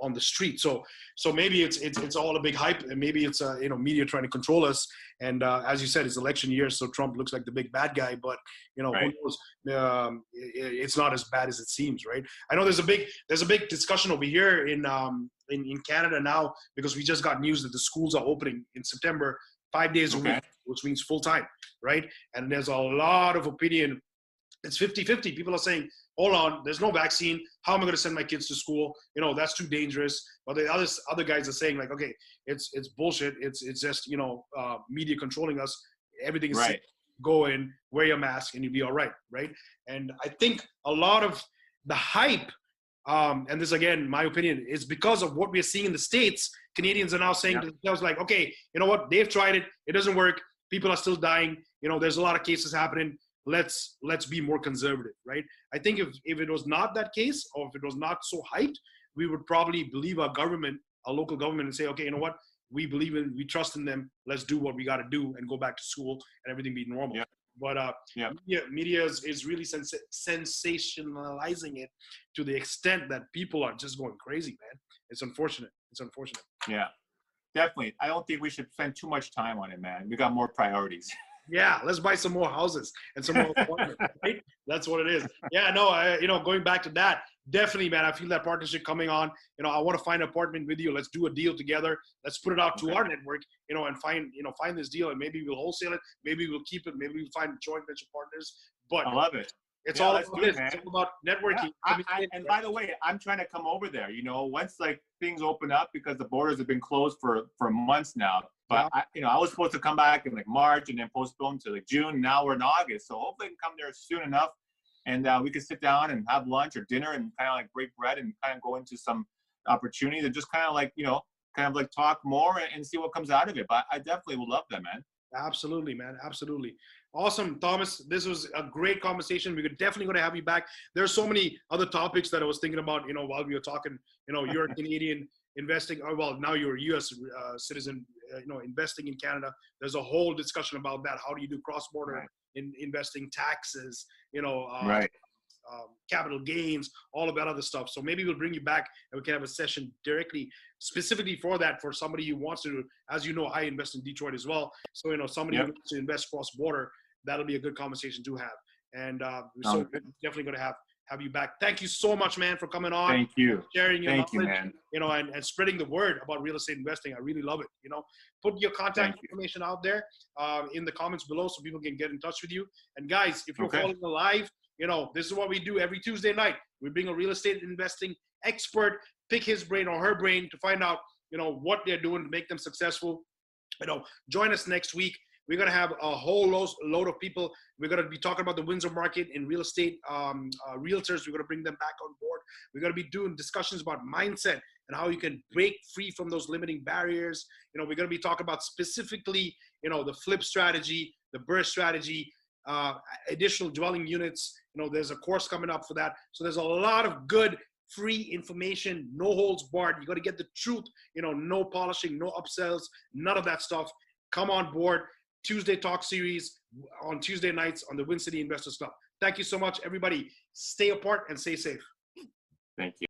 on the street. So maybe it's all a big hype, and maybe it's media trying to control us. And as you said, it's election year, so Trump looks like the big bad guy. But who knows? It's not as bad as it seems, right? I know there's a big discussion over here in Canada now, because we just got news that the schools are opening in September, 5 days a week, which means full time, right? And there's a lot of opinion. It's 50-50. People are saying, hold on, there's no vaccine. How am I going to send my kids to school? That's too dangerous. But the other guys are saying, like, okay, it's bullshit. It's just, media controlling us. Everything is safe. Go in, wear your mask, and you'll be all right, right? And I think a lot of the hype, and this, again, my opinion, is because of what we're seeing in the States. Canadians are now saying to themselves, like, okay, you know what? They've tried it. It doesn't work. People are still dying. There's a lot of cases happening. Let's be more conservative, right? I think if it was not that case, or if it was not so hyped, we would probably believe our government, our local government, and say, okay, you know what? We trust in them. Let's do what we got to do and go back to school and everything be normal. But media is really sensationalizing it to the extent that people are just going crazy, man. It's unfortunate. Yeah, definitely. I don't think we should spend too much time on it, man. We got more priorities. Yeah, let's buy some more houses and some more apartments, right? That's what it is. Yeah, no, going back to that, definitely, man, I feel that partnership coming on. I want to find an apartment with you. Let's do a deal together. Let's put it out to our network, and find this deal, and maybe we'll wholesale it. Maybe we'll keep it. Maybe we'll find joint venture partners. But I love it. It's all about this. It's all about networking. Yeah. And by the way, I'm trying to come over there, once like things open up, because the borders have been closed for months now. But I was supposed to come back in like March and then postpone to like June. Now we're in August, so hopefully I can come there soon enough, and we can sit down and have lunch or dinner and kind of like break bread and kind of go into some opportunities and just kind of like talk more and see what comes out of it. But I definitely would love that, man. Absolutely, man. Absolutely. Awesome, Thomas. This was a great conversation. We're definitely going to have you back. There's so many other topics that I was thinking about, while we were talking. You're a Canadian investing, well, now you're a U.S. Citizen, investing in Canada. There's a whole discussion about that. How do you do cross-border in investing, taxes, capital gains, all of that other stuff. So maybe we'll bring you back and we can have a session directly, specifically for that, for somebody who wants to. As you know, I invest in Detroit as well. So, somebody who wants to invest cross-border, that'll be a good conversation to have. And so we're definitely going to have you back. Thank you so much, man, for coming on. Thank you. Sharing your knowledge, man. And spreading the word about real estate investing. I really love it. Put your contact information out there in the comments below so people can get in touch with you. And guys, if you're following the live, this is what we do every Tuesday night. We bring a real estate investing expert, pick his brain or her brain to find out, what they're doing to make them successful. Join us next week. We're going to have a whole load of people. We're going to be talking about the Windsor market in real estate, realtors. We're going to bring them back on board. We're going to be doing discussions about mindset and how you can break free from those limiting barriers. We're going to be talking about specifically, the flip strategy, the burst strategy, additional dwelling units. There's a course coming up for that. So there's a lot of good free information, no holds barred. You got to get the truth, no polishing, no upsells, none of that stuff. Come on board. Tuesday Talk Series on Tuesday nights on the Windsor Investors Club. Thank you so much, everybody. Stay apart and stay safe. Thank you.